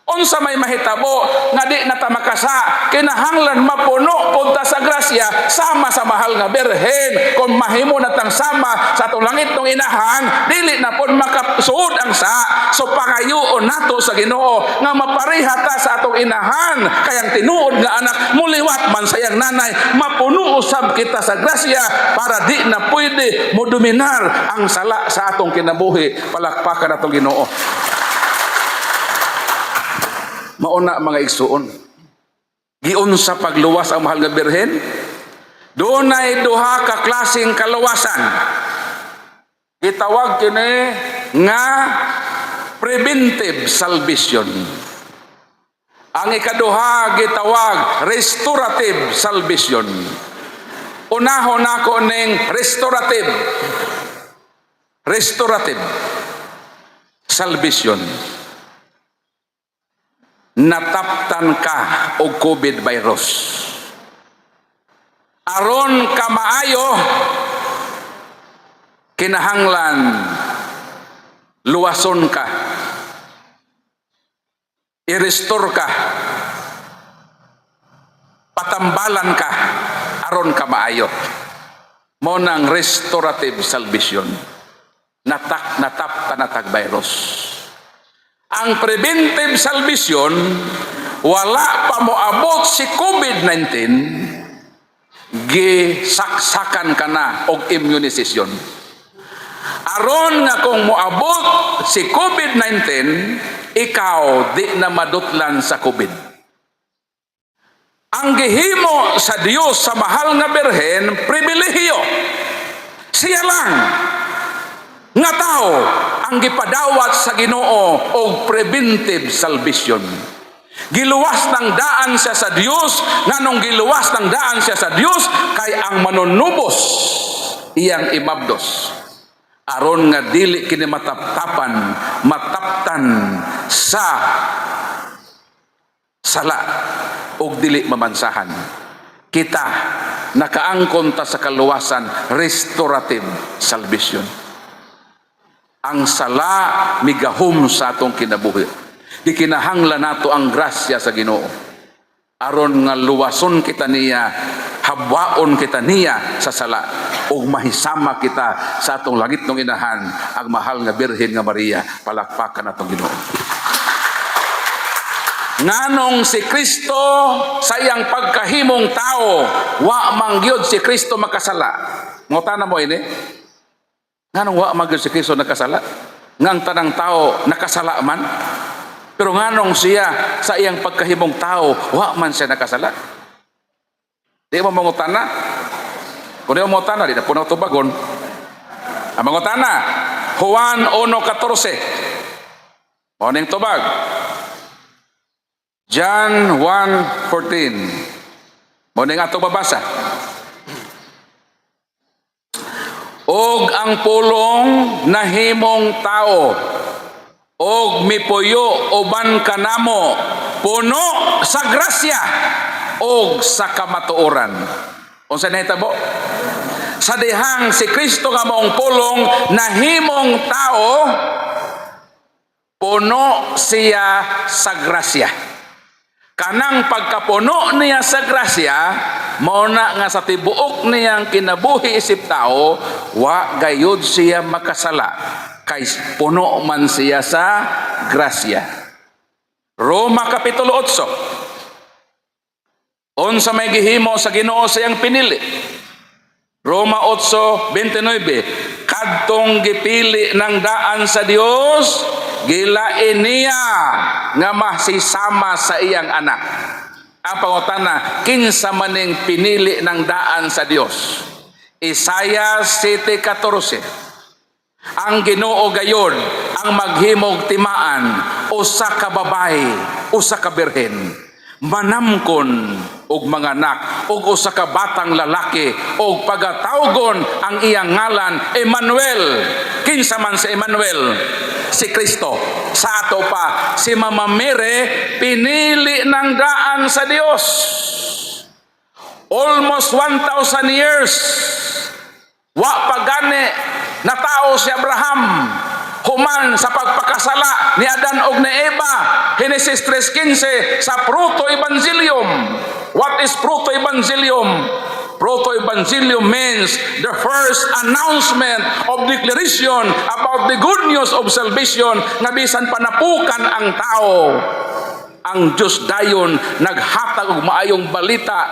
Unsa may mahitabo nga di na ta makasa, kinahanglan mapuno punta sa grasya sama sa mahal nga birhen. Kung mahimo na tang sama sa atong langit ng inahan, dili na pud makasuod ang sa. So pangayoon nato sa Ginoo nga mapareha ta sa atong inahan, kayang tinuod nga anak muliwat man sayang nanay, mapuno usab kita sa grasya para di na pwede mo dominar ang sala sa atong kinabuhi. Palakpakan atong Ginoo. Mauna mga igsuon, giunsa pagluwas ang mahal nga birhen? Dunay duha ka klaseng kaluwasan. Gitawag kini nga preventive salvation. Ang ikaduha gitawag restorative salvation. Unahon nako ning restorative salvation. Nataptan ka og COVID virus. Aron ka maayo, kinahanglan luwason ka. I-restore ka. Patambalan ka aron ka maayo. Mo nang restorative salvation. Nataptan natag virus. Ang preventive salvation, wala pa moabot si COVID-19, gisaksakan ka na og immunization. Aron nga kung moabot si COVID-19, ikaw di na madutlan sa COVID. Ang gihimo sa Dios sa mahal nga birhen, pribilehiyo. Siya lang nga tao ang gipadawat sa Ginoo og preventive salvation. Giluwas ng daan siya sa Dios, nganong giluwas ng daan siya sa Dios kay ang manunubos iyang imabdos. Aron nga dili kini mataptapan, mataptan sa sala og dili mamansahan. Kita nakaangkon ta sa kaluwasan, restorative salvation. Ang sala migahom sa atong kinabuhi. Di kinahanglan nato ang grasya sa Ginoo. Aron nga luwason kita niya, habwaon kita niya sa sala, ug mahisama kita sa atong langit ng inahan, ang mahal nga Birhen nga Maria. Palakpakan atong Ginoo. Nganong si Kristo sa iyang pagkahimong tao, wa mangyod si Kristo makasala. Ngutana mo ini? Nganong wa magyud si Kristo nakasala? Ngang tanang tao nakasala man? Pero nganong siya sa iyang pagkahimong tao, wa man siya nakasala? Di mo mangutana? Kung di mo mangutana, di na po na tubagon. Ang mangutana, Juan 1:14. Morning tubag. John 1:14. Mo ning ato babasa. Og ang pulong nahimong tao og mipuyo uban kanamo puno sa grasya og sa kamatuoran. Unsa nahitabo? Sa dihang si Kristo nga maong pulong nahimong tao, puno siya sa grasya. Kanang pagkapuno niya sa grasya, mauna nga sa tibuok niyang kinabuhi isip tao, wa gayud siya makasala, kay puno man siya sa grasya. Roma Kapitulo 8. Unsa may gihimo sa Ginoo sa iyang pinili. Roma 8:29. Kadtong gipili ng daan sa Dios, gilain niya nga masisama sa iyang anak. Ang pangutana, kinsa maning pinili ng daan sa Dios? Isaiah 7:14. Ang Ginoo gayon ang maghimog timaan, usa ka babae, usa ka birhen, manamkon og mga anak, og usa ka batang lalaki, og pagatawgon ang iyang ngalan Emmanuel. Kinsa man si Emmanuel? Si Kristo. Sa ato pa, si Mama Mary pinili ng daan sa Dios. Almost 1,000 years. Wa pagani na tao si Abraham. Human sa pagpakasala ni Adan og ni Eva. Genesis 3:15 sa proto-evangelium. What is proto-evangelium? Proto-evangelium means the first announcement of declaration about the good news of salvation nga bisan panapukan ang tao. Ang Diyos dayon naghatag og maayong balita.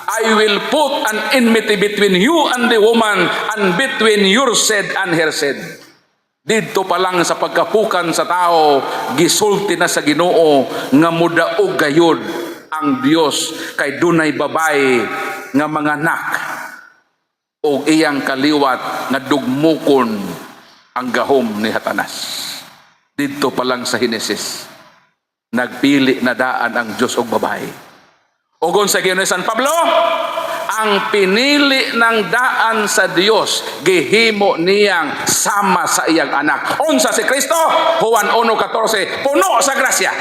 I will put an enmity between you and the woman, and between your seed and her seed. Dito pa lang sa pagkapukan sa tao, gisulti na sa Ginoo nga mudaog gayud ang Dios kay dunay babae nga mga anak og iyang kaliwat nga dugmukon ang gahom ni Satanas. Dito pa lang sa Henesis, nagpili na daan ang Dios og babae. Ugon sa Ginoong San Pablo, ang pinili ng daan sa Dios gihimo niyang sama sa iyang anak. Unsa si Kristo? Juan 1:14, puno sa grasya.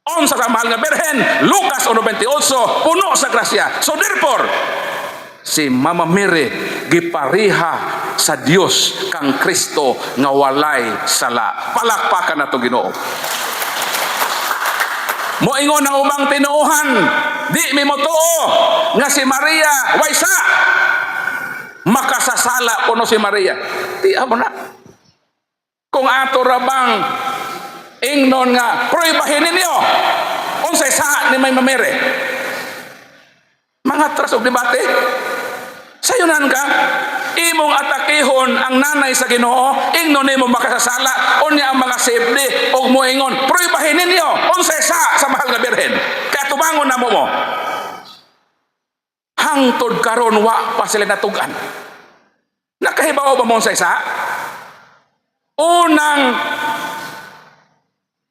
Unsa sa mahal nga birhen? Lucas 1:28, puno sa grasya. So therefore, si Mama Mary gipariha sa Dios kang Kristo nga walay sala. Palakpakan nato Ginoo. Moingon ang umang tinuuhan, di mi mo tuo nga si Maria waysa makasasala kuno si Maria. Di amo na. Kung ato rabang ingnon nga proibahin ninyo unsay sa ni may mamere. Mga tras og debate. Sayunan ka, imong atakihon ang nanay sa Ginoo, ingnon nimo makasasala, unya ang mga safety og moingon, proibahin ninyo unsay sa mahal nga birhen. Kaya tubangon na mo. Hangtod karon wa pa sila natugan. Nakahibaw ba mo unsay sa? Unang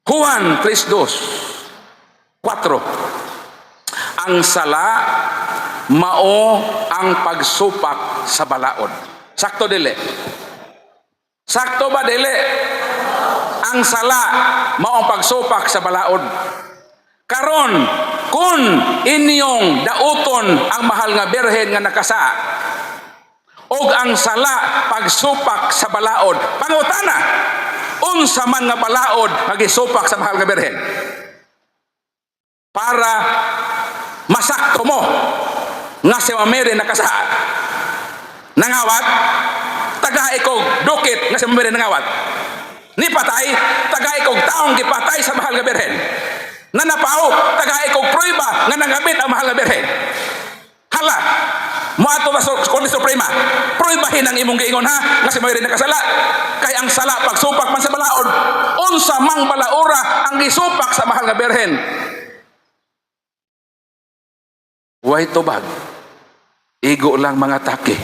Juan 3:4. Ang sala mao ang pagsupak sa balaod. Sakto dili? Sakto ba dili? Ang sala mao ang pagsupak sa balaod. Karon kun inyong dauton ang mahal nga birhen nga nakasa og ang sala pagsupak sa balaod, pangutana, unsa man nga balaod nga gisupak sa mahal nga birhen? Para masakto mo nga si Mary nakasaad. Nangawat, tagay kog dukit nga si Mary nangawat. Ni patay, tagay kog taong gipatay sa mahal nga birhen. Nanapaw, tagay kog prueba nga nangabit ang mahal nga birhen. Hala, mo ato ba Korte Suprema, pruibahin ang imong giingon ha nga si Mary nakasala. Kay ang sala pagsupak man sa balaod, unsa mang balaura ang gisupak sa mahal nga birhen. Way tubag, igo lang mga take,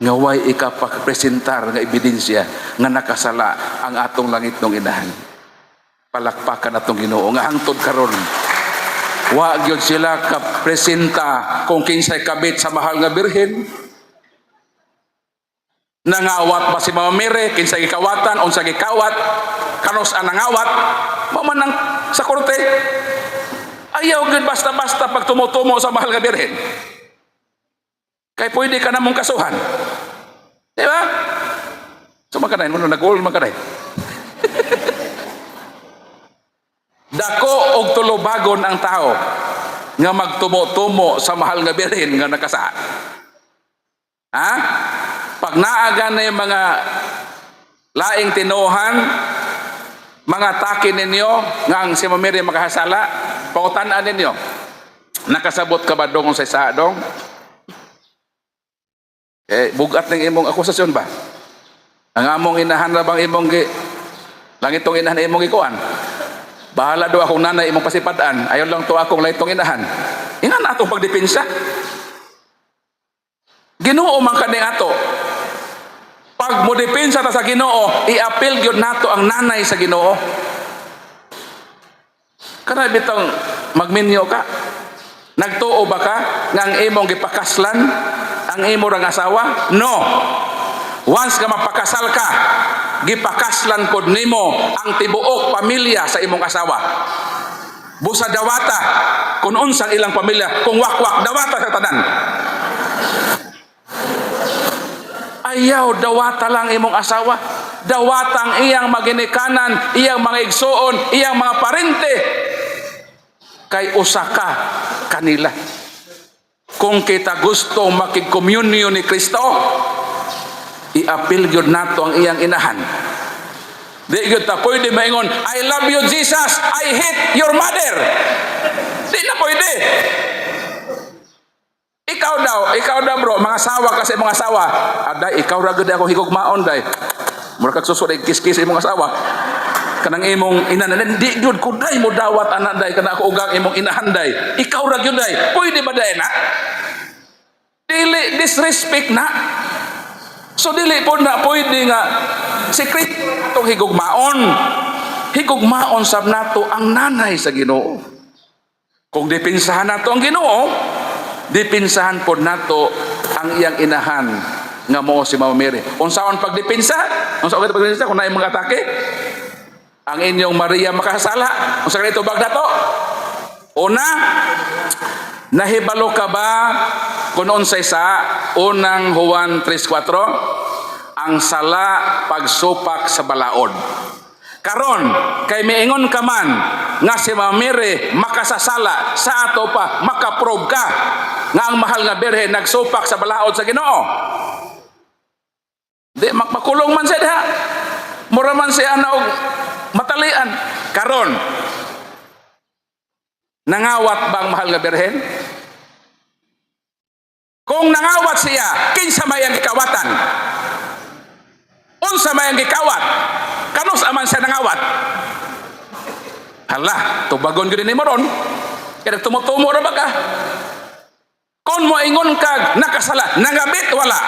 nga way ikapapresentar nga ebidensya nga nakasala ang atong langit ng inahan. palakpakan atong Ginoo nga hangtod karon wa gyud sila ka presenta kung kinsay kabit sa mahal nga birhen. Nangawat ba si Mama Mary, kinsay gikawatan, unsa gikawat, kanos ang nangawat, mamanang sa korte. Ayaw gyud basta-basta pag tumutumo sa mahal nga birhen. Kay pwede ka namong kasuhan. Di ba? So magkanay, mo nag-goal magkanay. Dako og tulubagon ang tao nga magtumo-tumo sa mahal nga birhen nga nakasa. Ha? Pag naaga na yung mga laing tinuhan, mga takin ninyo nga ang si Mamiri makahasala, pautanaan ninyo, nakasabot ka ba dong sa isa dong? Bugat ng imong akusasyon ba? Ang among inahan na bang imong langit tong inahan na imong ikuan? Bahala do akong nanay imong pasipadaan, ayon lang to akong laytong inahan. Ingan atong pagdepensa. Ginoo man kani ato. Pag mo depensa ta sa Ginoo, i-appeal gyud nato ang nanay sa Ginoo. Kana bitong magminyo ka. Nagtuo ba ka nga ang imong gipakaslan ang imo rang asawa? No. Once ka mapakasal ka, gipakaslan pod nimo ang tibuok pamilya sa imong asawa. Busa dawata kung unsang ilang pamilya, kung wakwak dawata sa tanan. Ayaw dawata lang imong asawa, dawatang iyang maginikanan, iyang mga igsoon, iyang mga parente, kay usa ka kanila. Kung kita gusto makig-communion ni Kristo, i-appeal gyud nato ang iyang inahan. Di gyud ta pwede maingon, I love you Jesus, I hate your mother. Di na pwede. Ikaw daw bro, mga sawa kasi mga sawa. Aday, ikaw ra gyud ako higugmaon day. Mura kag susod kis-kis imong asawa. Kanang imong inanan, di gyud kuday mo dawat anak day kana ako ugang imong inahanday. Ikaw ra gyud day. Pwede ba day na? Dili disrespect na. So dili po na pwede nga secret itong higugmaon. Higugmaon sab nato ang nanay sa Ginoo. Kung depensahan nato ang Ginoo, depensahan po nato ang iyang inahan nga mo si Mama Mary. Unsaon pagdepensa? Unsaon pagdepensa kung naay mga atake? Ang inyong Maria makasala. Unsa kanito bag nato? Una, nahibalo ka ba kung unsay sa unang Juan 3:4 ang sala pagsupak sa balaod. Karon kay miingon ka man nga si Mama Mary makasasala sa ato pa makaprove ka nga ang mahal nga birhen nagsupak sa balaod sa Ginoo. Di makulong man siya diha. Mura man siya na og matalian. Karon nangawat ba ang mahal nga birhen? Kung nangawat siya, kinsa may ang gikawatan? Unsa may ang gikawat? Kanus aman siya nangawat? Hala, tubagon gyud ni mo ron. Kaya tumutumo ra ba ka? Kung mo ingon kag nakasala, nangabit wala.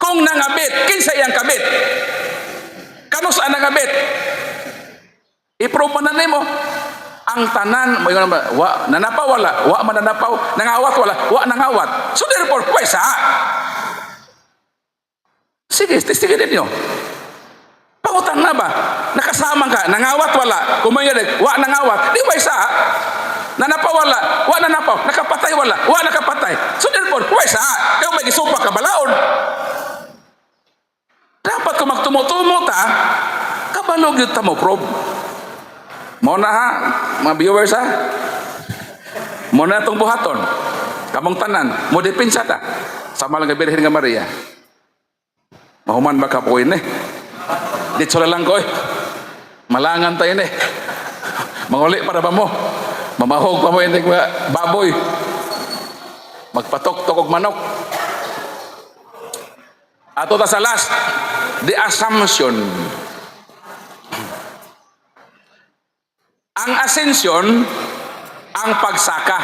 Kung nangabit, kinsa iyang kabit? Kanus ang nangabit? I-prove man na nimo. Ang tanan mo wa nanapaw wala, wa mananapaw, nangawat wala, wa nangawat. So therefore, pwesa. Sige, testigin ninyo. Pangutan na ba? Nakasama ka, nangawat wala, kumayalig, wa nangawat, di ba isa? Nanapaw wala, wa nanapaw, nakapatay wala, wa nakapatay. So therefore, pwesa. Kaya may gisupa ka balaod. Dapat kung magtumutumo ta, kabalog yun ta mo, prob. Muna ha, mga viewers ha. Muna itong buhaton. Kamong tanan, mo depensa ta. Sama lang nga Birhen nga Maria. Mahuman ba ka po yun eh. Dito lang ko eh. Malangan tayo eh. Manguli para ba mo? Mamahog pa mo yun baboy. Magpatok-tok og manok. Ato ta sa last, the assumption. Ang ascension, ang pagsaka.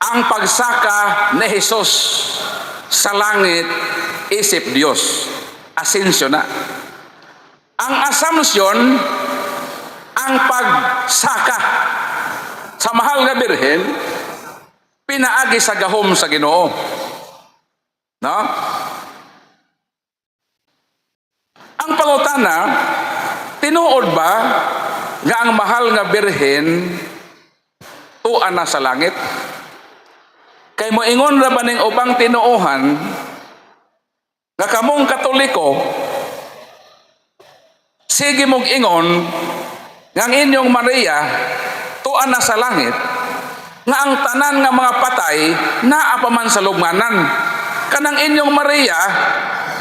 Ang pagsaka ni Jesus sa langit, isip Diyos. Ascension na. Ang assumption, ang pagsaka sa mahal nga birhen, pinaagi sa gahom sa Ginoo. No? Ang pangutana, tinuod ba nga ang mahal nga birhen tuan na sa langit? Kay moingon ra ba ning ubang tinuohan nga kamong Katoliko, sige mong ingon nga ang inyong Maria tuan na sa langit, nga ang tanan nga mga patay naa pa man sa lubnganan. Kanang inyong Maria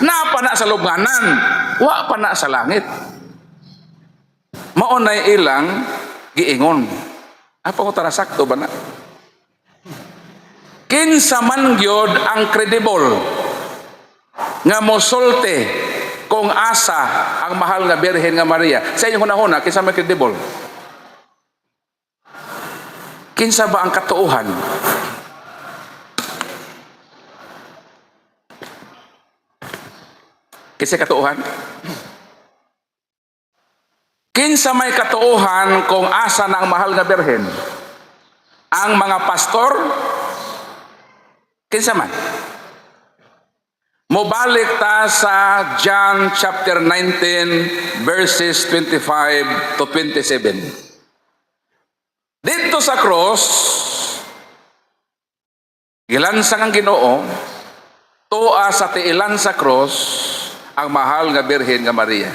naa pa na sa lubnganan, wa pa na sa langit. Mao nay ilang giingon. Apa ko tara sakto ba na? Kinsa man gyud ang credible nga mosulti kung asa ang mahal nga Birhen nga Maria. Sa inyong hunahuna, kinsa man credible? Kinsa ba ang katuohan? Kinsa katuohan? Kinsa may katuohan kung asa na ang mahal nga Birhen? Ang mga pastor? Kinsa man? Mobalik ta sa John chapter 19 verses 25 to 27. Dito sa cross, gilansang ang Ginoo, tuwa sa tiilan sa cross ang mahal nga Birhen nga Maria.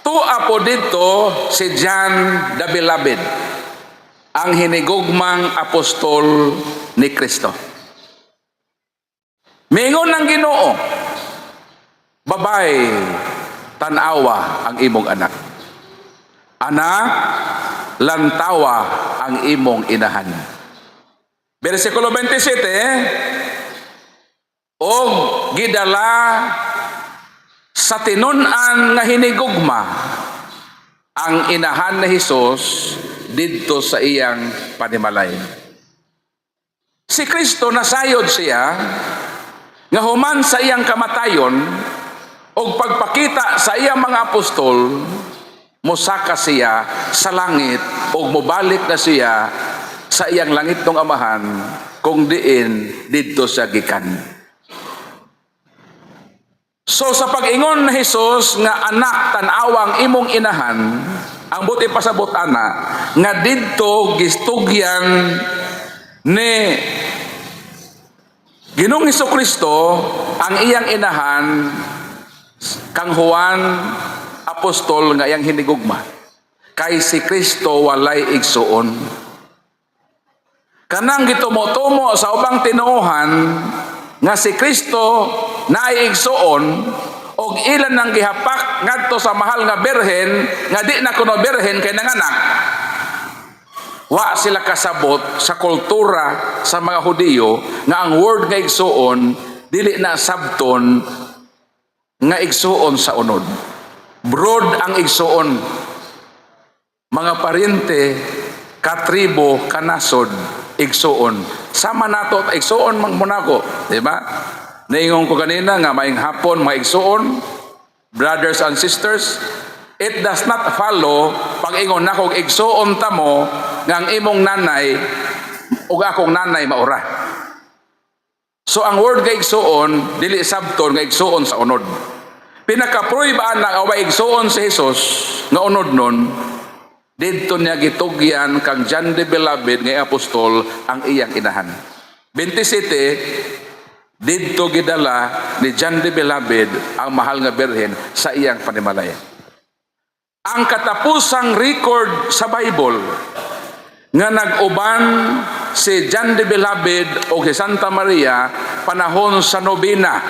Tuwa po dito si John the Beloved, ang hinigugmang apostol ni Kristo. Mingon ng Ginoo, babae, tanawa ang imong anak. Anak, lantawa ang imong inahan. Versikulo 27, og gidala sa tinun-an nga hinigugma ang inahan ni Hesus didto sa iyang panimalay. Si Kristo nasayod siya nga human sa iyang kamatayon og pagpakita sa iyang mga apostol, mosaka siya sa langit og mobalik na siya sa iyang langitong amahan kung diin didto siya gikan. So sa pag-ingon na Hesus nga anak tan-awang imong inahan, ang buti pasabot ana nga didto gistugyan ni Ginoong Hesukristo ang iyang inahan kang Juan apostol nga iyang hinigugma. Kay si Kristo walay igsuon. Kanang gitumo-tumo sa ubang tinuohan nga si Kristo naay igsuon og ilan nang gihapak ngadto sa mahal nga Birhen nga di na kuno Birhen kay nanganak. Wa sila kasabot sa kultura sa mga Hudiyo nga ang word nga igsuon dili na sabton nga igsuon sa unod. Broad ang igsuon. Mga paryente, katribo, kanasod, igsuon. Sama nato igsuon magmunako, di ba? Naingon ko kanina nga maing hapon mga igsuon, brothers and sisters, it does not follow pag ingon nako igsuon ta mo nga ang imong nanay ug akong nanay maura. So ang word nga igsuon dili sabton nga igsuon sa unod. Pinaka-prove na away igsuon si Hesus nga unod nun, didto niya gitugyan kang John the Beloved nga apostol ang iyang inahan. 27, didto gidala ni John the Beloved ang mahal nga Birhen sa iyang panimalay. Ang katapusang record sa Bible nga nag-uban si John the Beloved o si Santa Maria panahon sa nobina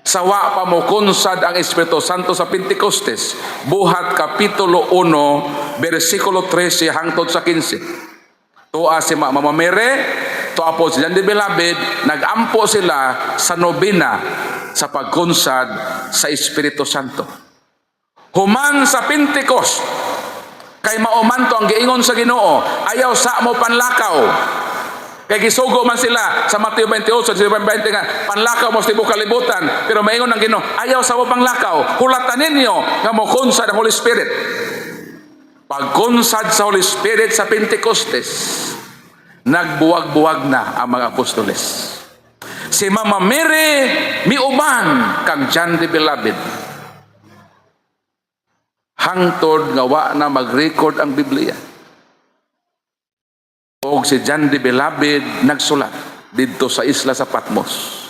sa wa pa mo kunsad ang Espiritu Santo sa Pentecostes, buhat kapitulo 1 bersikulo 13 hangtod sa 15. Tuwa si Mama Mary, tuwa po si John the Beloved, nag-ampo sila sa nobina sa pagkunsad sa Espiritu Santo. Human sa Pentecost, kay mauman to ang giingon sa Ginoo, ayaw sa mo panlakaw. Kaya gisugo man sila sa Mateo 28, sa 20 nga, panlakaw mo sa tibok kalibutan. Pero maingon ng Ginoo, ayaw sa mo panglakaw. Hulatan ninyo nga mo kunsad ang Holy Spirit. Pagkunsad sa Holy Spirit sa Pentecostes, nagbuwag-buwag na ang mga apostoles. Si Mama Mary miuban kang John the Beloved. Hangtod nga wa na mag-record ang Biblia. O si John the Beloved nagsulat dito sa isla sa Patmos.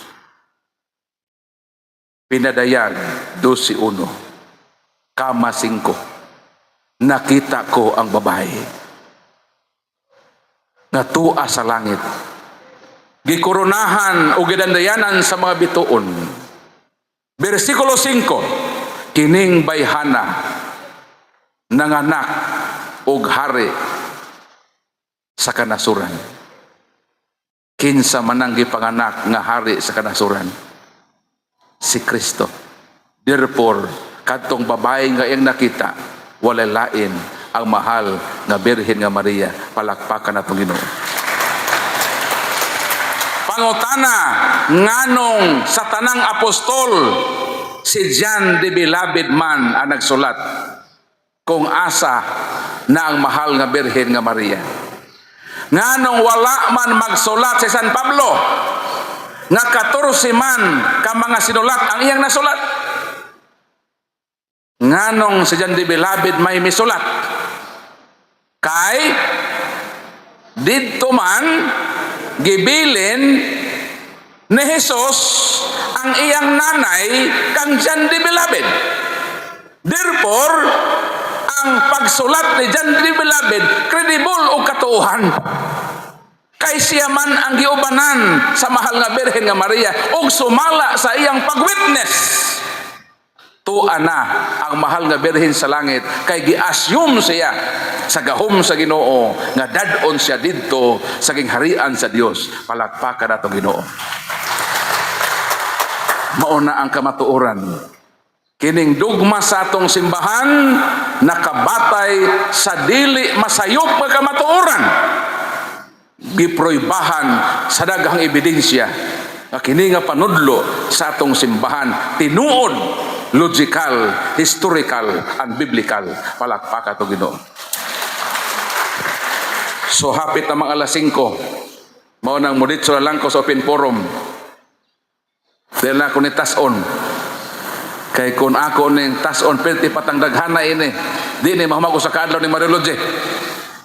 Pinadayag 12:1. Kama 5. Nakita ko ang babae nga tua sa langit. Gikoronahan o gidandayanan sa mga bituon. Versikulo 5. Kining bayhana nanganak og hari sa kanasuran. Kinsa man ang gipanganak nga hari sa kanasuran? Si Kristo. Therefore, kadtong babae nga iyang nakita, walay lain ang mahal nga Birhen nga Maria. Palakpakan natong Ginoo. Pangutana, nganong sa tanang apostol si John the Beloved man ang nagsulat kung asa na ang mahal nga Birhen nga Maria? Nganong wala man magsulat si San Pablo nga 14 man ka mga sinulat ang iyang nasulat? Nganong si John the Beloved may misulat? Kay didto man gibilin ni Jesus ang iyang nanay kang John the Beloved. Therefore, ang pagsulat ni John the Beloved credible o katuuhan. Kay siya man ang giubanan sa mahal nga Birhen nga Maria ug sumala sa iyang pagwitness. Tuan na ang mahal nga Birhen sa langit kay gi-assume siya sa gahom sa Ginoo nga dadon siya didto sa gingharian sa Dios. Palakpakan nato Ginoo. Mao na ang kamatuoran. Kining dugma sa atong simbahan nakabatay sa dili masayop nga kamatuoran. Giproybahan sa daghang ebidensya nga kini nga panudlo sa atong simbahan tinuod, logical, historical, and biblical. Palakpakan to Ginoo. So hapit na mga alas 5, mao nang muditso na lang ko sa open forum. Dahil na ako ni tason. Kay kung ako ning tason, pwede patang daghana ini. Di ni mahumago sa kaadlaw ni Mariology.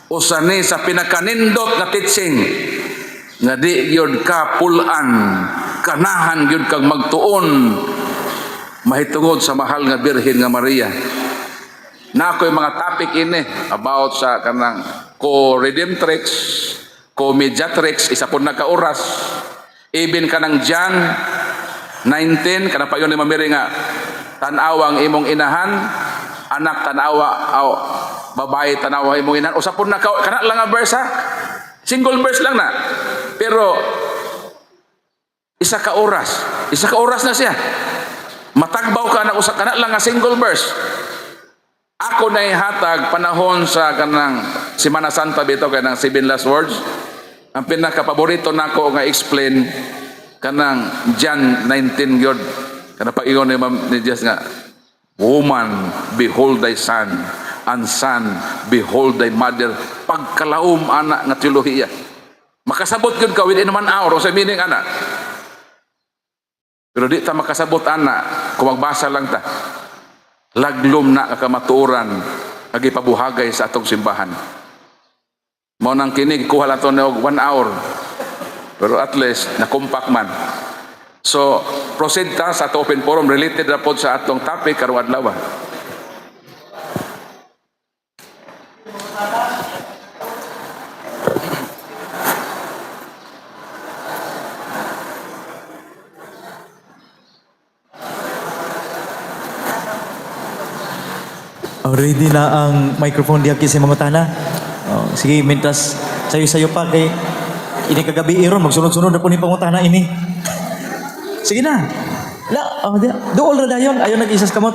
Usa ni sa pinakanindot nga teaching nga di gyud ka pulan, kanahan gyud kang magtuon mahitungod sa mahal nga Birhen nga Maria. Na ako'y mga topic ini about sa kanang co-redemptrix, co-mediatrix, isa po nagka-oras. Even kanang John 19, kanang payon ni Mamiri nga, tanawang imong inahan, anak tanawa, babae tanawa imong inahan. Usa po kana lang nga verse ha? Single verse lang na. Pero, isa ka oras na siya. Matagbaw ka na usa kana lang nga single verse. Ako na ihatag panahon sa kanang Semana Santa bitaw kanang 7 last words. Ang pinaka-paborito nako nga explain kanang John 19 gyud. Kana pag-ingon ni Jesus nga, woman, behold thy son, and son, behold thy mother. Pagkalaom anak nga teolohiya. Makasabot gyud ka within 1 hour o sa meaning anak. Pero di ta makasabot anak kung magbasa lang ta. Laglom na kamatuoran nga gipabuhagay sa atong simbahan. Mao nang kini kuha lang to og 1 hour. Pero at least na compact man. So proceed ta sa ato open forum related na pod sa atong topic karong adlaw. Ready na ang microphone diya sa mga tana. Sige, mintas sayo-sayo pa kay ini kagabi iron magsunod-sunod na po ni pangutana ini. Sige na. Dool ra dayon ayo nag-isas kamot.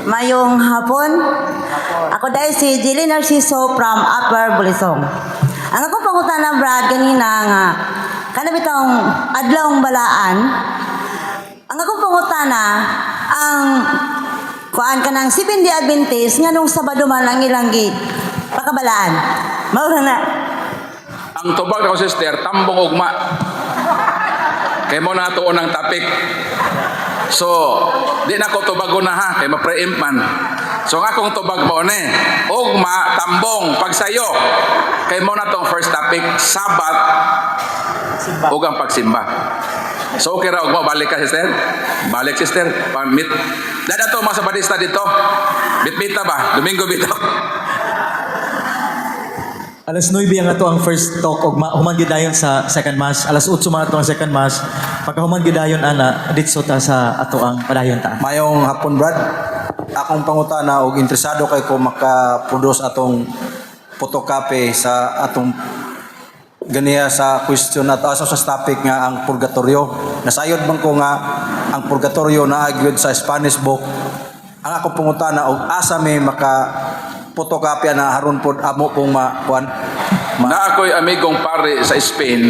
Mayong hapon. Ako dahil si Jilly Narciso from Upper Bulisong. Ang akong pangutan na Brad ganina nga kana bitong adlawng balaan. Ang akong pangutana ang kuan ka ng Seventh-day Adventist nga nung Sabado man ang ilang pakabalaan. Maura na. Ang tubag ko sister, tambong ugma. Kay mo na tuon ang topic. So, di na ko tubago na ha, kay ma-preempt man. So, nga akong tubag mo ni, ugma, tambong, pagsayo. Kay mo na tong first topic, Sabat, ug ang pagsimba. So, okay ra, ugma, balik ka sister? Balik sister, pamit. Dada to mga sabadista dito. Bit-bita ba? Domingo bito. Alas 9 ang ato ang first talk og human gidayon sa second mass. Alas 8 man ato ang second mass. Pagka human gidayon ana ditso ta sa ato ang padayon ta. Mayong hapon, Brad. Akong pangutana og interesado kay ko maka-produce atong photocopy sa atong ganiya sa question at sa topic nga ang purgatorio. Nasayod man ko nga ang purgatorio naa gyud sa Spanish book. Ang akong pangutana og asa may maka photocopy na haron pod amo pong Na ako'y amigong pare sa Spain,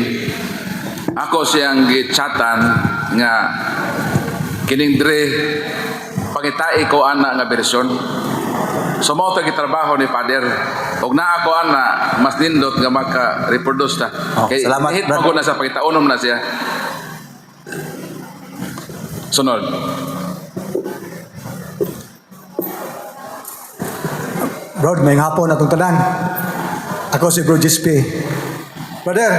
ako siyang gichatan nga kining dre pangitai ko ana nga bersyon. So mao ta gitrabaho ni Father. Og naa ako ana mas nindot nga maka-reproduce ta. Salamat, hit Brad. ko na sa pagitaunom na siya. Sunod. Brad, may hapon atong tanan. Ako si Bro Gispi. Brother,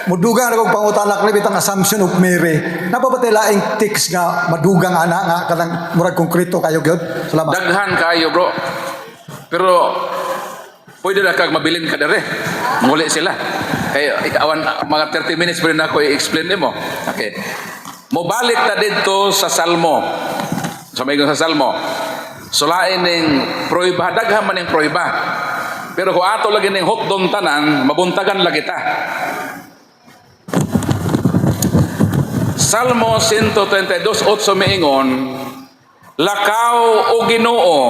mudugang akong pangutalak na bitang assumption of Mary. Napabatay laing text nga madugang ana nga kanang murag konkreto kayo gyud. Salamat. Daghan kayo bro. Pero pwede na kag mabilin ka dere. Muli sila. Kaya ikawan mga 30 minutes pa rin ako i-explain nimo. Okay. Mobalik ta dito sa Salmo. Sa mayong sa Salmo. Sulain ning prohiba, daghan man ning prohiba. Pero kung ato lagi ning hotdon tanan, mabuntagan lagi ta. Salmo 132:8 miingon, lakaw o Ginoo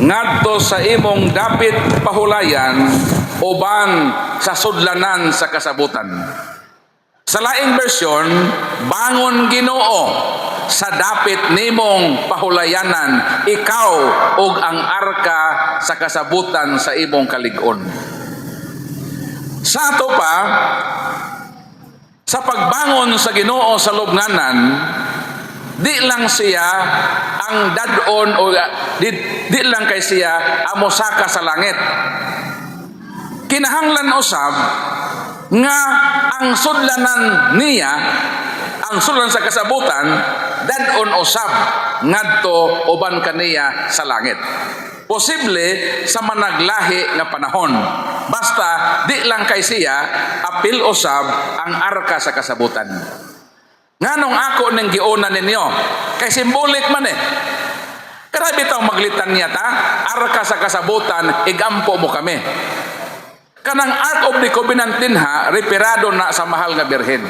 ngadto sa imong dapit pahulayan uban sa sudlanan sa kasabutan. Sa laing bersyon, bangon Ginoo sa dapit nimong pahulayanan, ikaw ug ang arka sa kasabutan sa imong kalig-on. Sa ato pa, sa pagbangon sa Ginoo sa lubnganan, di lang siya ang dadon o di lang kay siya amosaka sa langit. Kinahanglan usab nga ang sudlanan niya, ang sudlan sa kasabutan, dadon usab ngadto uban kaniya sa langit. Posible sa managlahi nga panahon. Basta di lang kay siya apil usab ang arka sa kasabutan. Nganong ako ning giuna ninyo? Kay simbolik man eh. Grabe taong maglitan niya ta, arka sa kasabutan, igampo mo kami. Kanang Ark of the Covenant din ha, reperado na sa mahal nga birhen.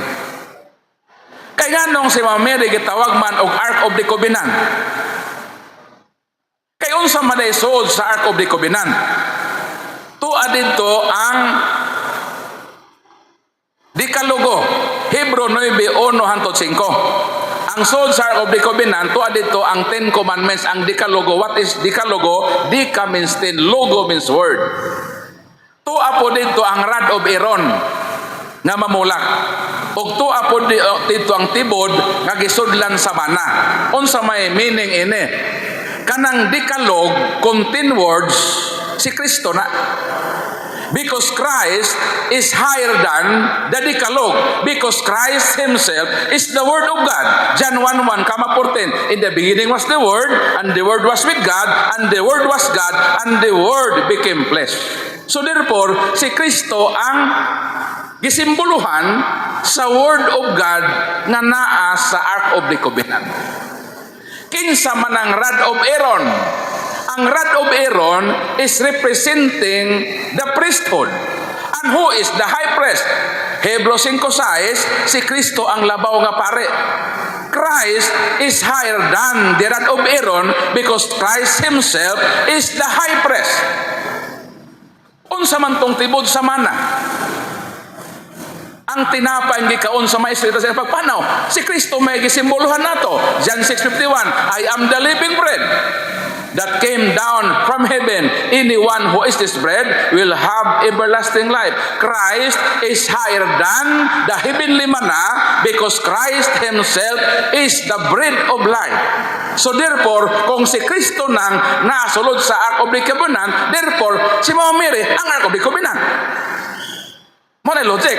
Kaya nung si Mama Mary gitawag man og Ark of the Covenant. Kay unsa man ay sold sa Ark of the Covenant. Tuwa dito ang Decalogo, Hebrew 9:1-5. Ang sold sa Ark of the Covenant, tuwa dito ang 10 Commandments, ang Decalogo. What is Decalogo? Deca means 10, logo means word. Tuwa po dito ang rod of Aaron nga mamulak. Ug tuwa po dito ang tibod nga gisudlan sa mana. Unsa may meaning ini? Kanang Decalogue contain words si Kristo na. Because Christ is higher than the Decalogue. Because Christ Himself is the Word of God. John 1:1, 14. In the beginning was the Word, and the Word was with God, and the Word was God, and the Word became flesh. So therefore, si Kristo ang gisimboluhan sa Word of God nga naa sa Ark of the Covenant. Kinsa man ang rod of Aaron? Ang rod of Aaron is representing the priesthood. And who is the high priest? Hebrews 5:6, si Kristo ang labaw nga pare. Christ is higher than the rod of Aaron because Christ Himself is the high priest. Unsa man tong tibod sa mana? ang tinapay nga gikaon sa maestro sa pagpanaw. Si Kristo may gisimbolohan nato. John 6:51, I am the living bread that came down from heaven. Anyone who eats this bread will have everlasting life. Christ is higher than the heavenly manna because Christ himself is the bread of life. So therefore, kung si Kristo nang nasulod sa Ark of the Covenant, therefore, si Mama Mary ang Ark of the Covenant. Mo na logic.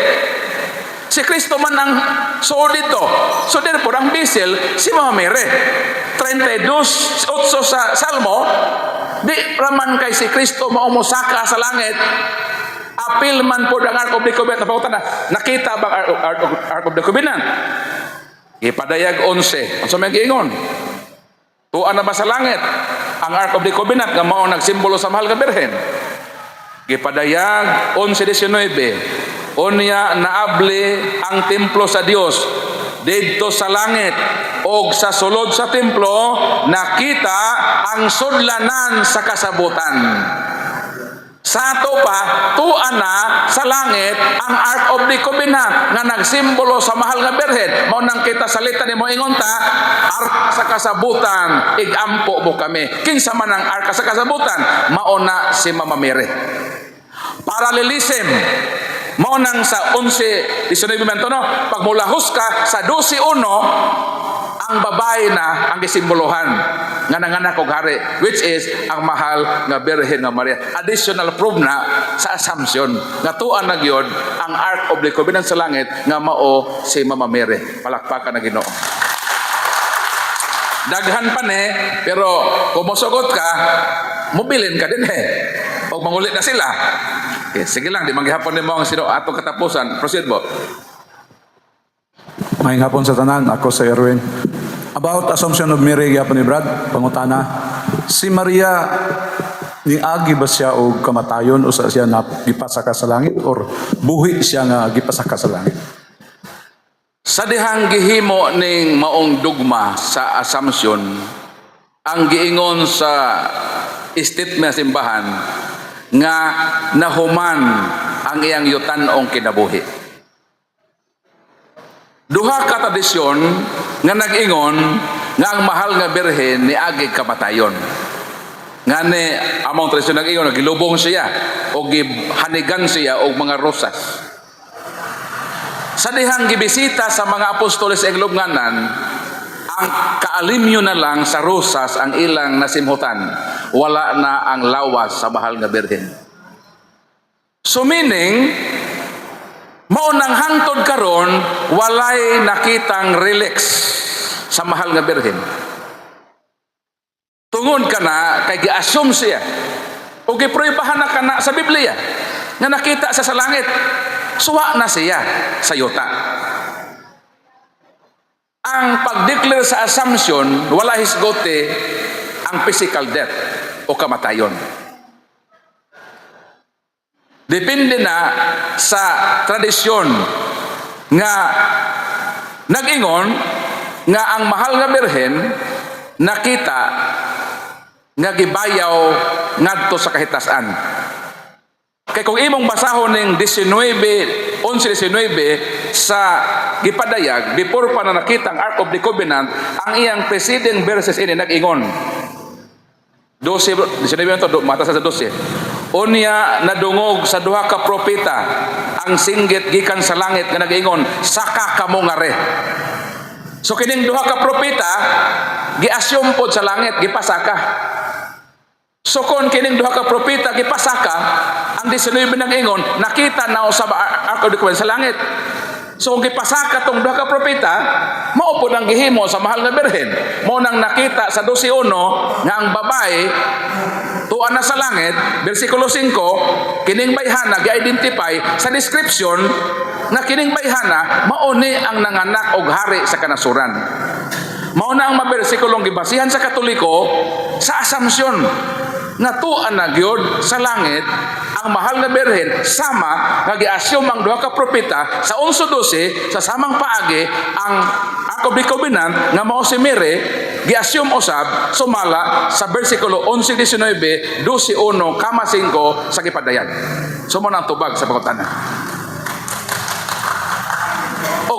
Si Kristo man ang suod dito. So therefore, ang bisel, si Mama Mary. 32:8 sa Salmo, di raman kay si Kristo maumusaka sa langit. Apil man po ang Ark of the Covenant. Nakita ba Ark of the Covenant? Ipadayag 11. Ang sa may giingon. Tuan na ba sa langit ang Ark of the Covenant nga mao nagsimbolo sa mahal nga Birhen? Ipadayag 11:19. Unya naabli ang templo sa Dios didto sa langit og sa sulod sa templo nakita ang sudlanan sa kasabutan. Sa ato pa tuan na sa langit ang Ark of the Covenant nga nagsimbolo sa mahal nga Birhen. Mao nang kita salita nimo ingon ta, Ark sa kasabutan igampo mo kami. Kinsa man ang Ark sa kasabutan? Mao na si Mama Mary. Paralelism mao nang sa 11:19 no, pag mulahos ka sa 12:1 ang babae na ang gisimbolohan nga nanganak og hari, which is ang mahal nga Birhen nga Maria. Additional proof na sa assumption nga tuan na gyud ang Ark of the Covenant sa langit nga mao si Mama Mary. Palakpakan na Ginoo. Daghan pa ni, pero kung mosugot ka, mobilin ka din Pag mangulit na sila. Okay, sige lang, di manggihapon ni mo ang sino atong katapusan. Proceed mo. Maayong hapon sa tanan, ako sa Erwin. About assumption of Mary, yapon ni Brad, pangutana. Si Maria, ni agi ba siya o kamatayon o sa siya na gipasaka sa langit or buhi siya nga gipasaka sa langit? Sa dihang gihimo ning maong dugma sa assumption, ang giingon sa statement simbahan nga nahuman ang iyang yutan-ong kinabuhi. Duha ka tradisyon nga nag-ingon nga ang mahal nga Birhen ni agi kamatayon. Nga ni among tradisyon nag-ingon gilubong siya o gihanigan siya og mga rosas. Sa dihang gibisita sa mga apostoles ing lubnganan, ang kaalimyo na lang sa rosas ang ilang nasimhutan. Wala na ang lawas sa mahal nga Birhen. So meaning, maunang hangtod karon walay nakitang relics sa mahal nga Birhen. Tungod ka na, kay gi-assume siya. O giproybahan na ka na sa Biblia nga nakita sa langit. Suwa na siya sa yuta. Ang pag-declare sa assumption, wala hisgote ang physical death o kamatayon. Depende na sa tradisyon nga nag-ingon nga ang mahal nga Birhen nakita nga gibayaw ngadto sa kahitasan. Kay kung imong basahon ning 11:19 sa gipadayag, before pa na nakita ang Ark of the Covenant, ang iyang preceding verses ini nag-ingon. 19 mata sa 12. Unya nadungog sa duha ka propeta ang singgit gikan sa langit nga nag-ingon, saka kamo ngare. So kining duha ka propeta gi-assume pod sa langit gipasaka. So kung kining duha ka propeta gipasaka, ang 19 nag-ingon nakita na sa Ark of the Covenant sa langit. So kung gipasaka tong duha ka propeta, mao pod ang gihimo sa mahal nga Birhen. Mao nang nakita sa 12:1 nga ang babae tuan na sa langit, versikulo 5, kining bayhana gi-identify sa description na kining bayhana mao ni ang nanganak og hari sa kanasuran. Mao na ang mabersikulong gibasihan sa Katoliko sa assumption nga tuan na gyud sa langit ang mahal nga Birhen sama nga gi-assume ang duha ka propeta sa 11:12 sa samang paagi ang Ark of the Covenant nga mao si Mary gi-assume usab sumala sa bersikulo 11:19 12:1 kama 5 sa gipadayag. Sumo nang tubag sa pagutana.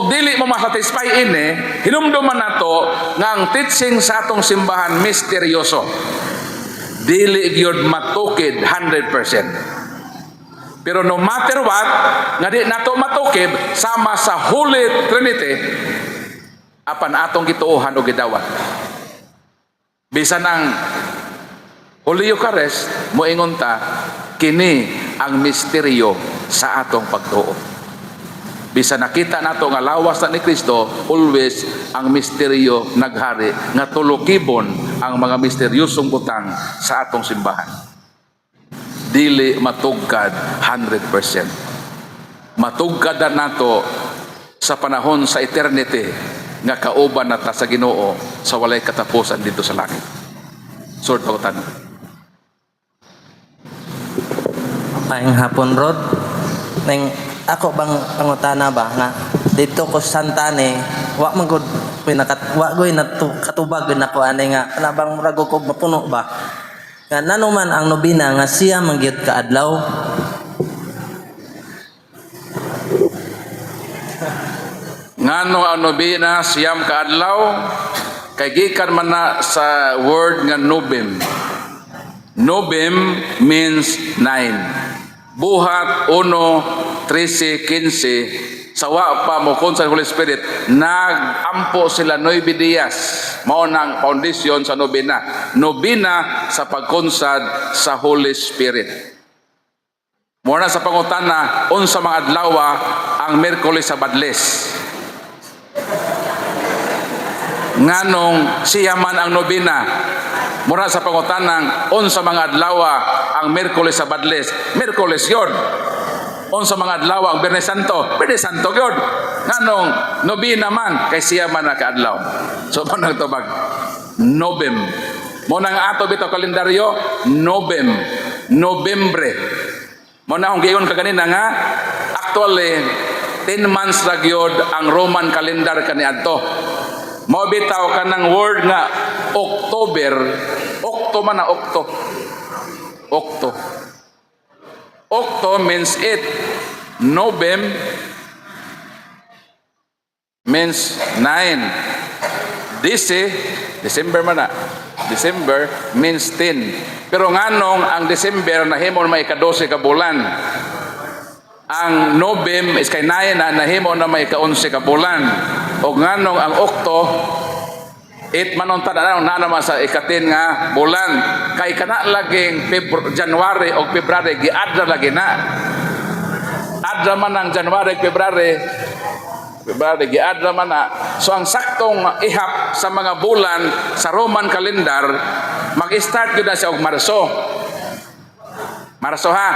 og dili mo masatisfy ini, hinumduman nato nga ang teaching sa atong simbahan misteryoso. Dili gyud matukid 100%. Pero no matter what, nga di nato matukib sama sa Holy Trinity, apan atong gituohan o gidawat. Bisan ang Holy Eucharist, moingon ta, kini ang misteryo sa atong pagtuo. Bisan nakita nato nga lawas na ni Kristo, always ang misteryo naghari, nga tulokibon ang mga misteryosong butang sa atong simbahan. Dili matugkad 100%. Matugkad na nato sa panahon sa eternity nga kauban na ta sa Ginoo sa walay katapusan dito sa langit. Sword pagutan. Maayong hapon, Rod. Neng ako bang pangutana ba nga dito ko sa Santane, wa man gud wa goy na katubag na ko ani nga kanabang murag ko mapuno ba. Nga nanuman ang nobina nga siya mangyud ka adlaw. Ngano ang nobina siyam ka adlaw kay gikan man na sa word nga nobim. Nobim means 9. Buhat 1, 13, 15 sawa pa mo kon sa Holy Spirit nagampo sila 9 días mao nang foundation sa nobina. Nobina sa pagkonsad sa Holy Spirit. Muna sa pangutana unsa mga adlaw ang Miyerkules sa Badles. Nganong siya man ang nobina. Mura sa pangutanang unsa mga adlaw ang Miyerkules sa Badles. Miyerkules yun. Unsa mga adlaw ang Biyernes Santo. Biyernes Santo yun. Nganong nobina man kay siya man nakaadlaw. So mo nagtubag Nobem. Mo nang ato bitaw kalendaryo Nobem. Novembre. Mo na ang giyon kaganina nga actually 10 months ra gyud ang Roman calendar kaniadto. Mo bitaw kanang word nga October. Octo man na Octo. Octo. Octo means 8. Novem means 9. December man na. December means 10. Pero nganong ang December nahimo na may ika-12 ka bulan. Ang Novem is kay 9 na nahimo na may ika-11 ka bulan. O nganong ang Octo 8 manon ta na naman sa ika-10 nga bulan. Kay kana laging January o February giadra lagi na. Adra man ang January, February giadra man na. So ang saktong ihap sa mga bulan sa Roman calendar mag-start gyud na siya og Marso. Marso ha.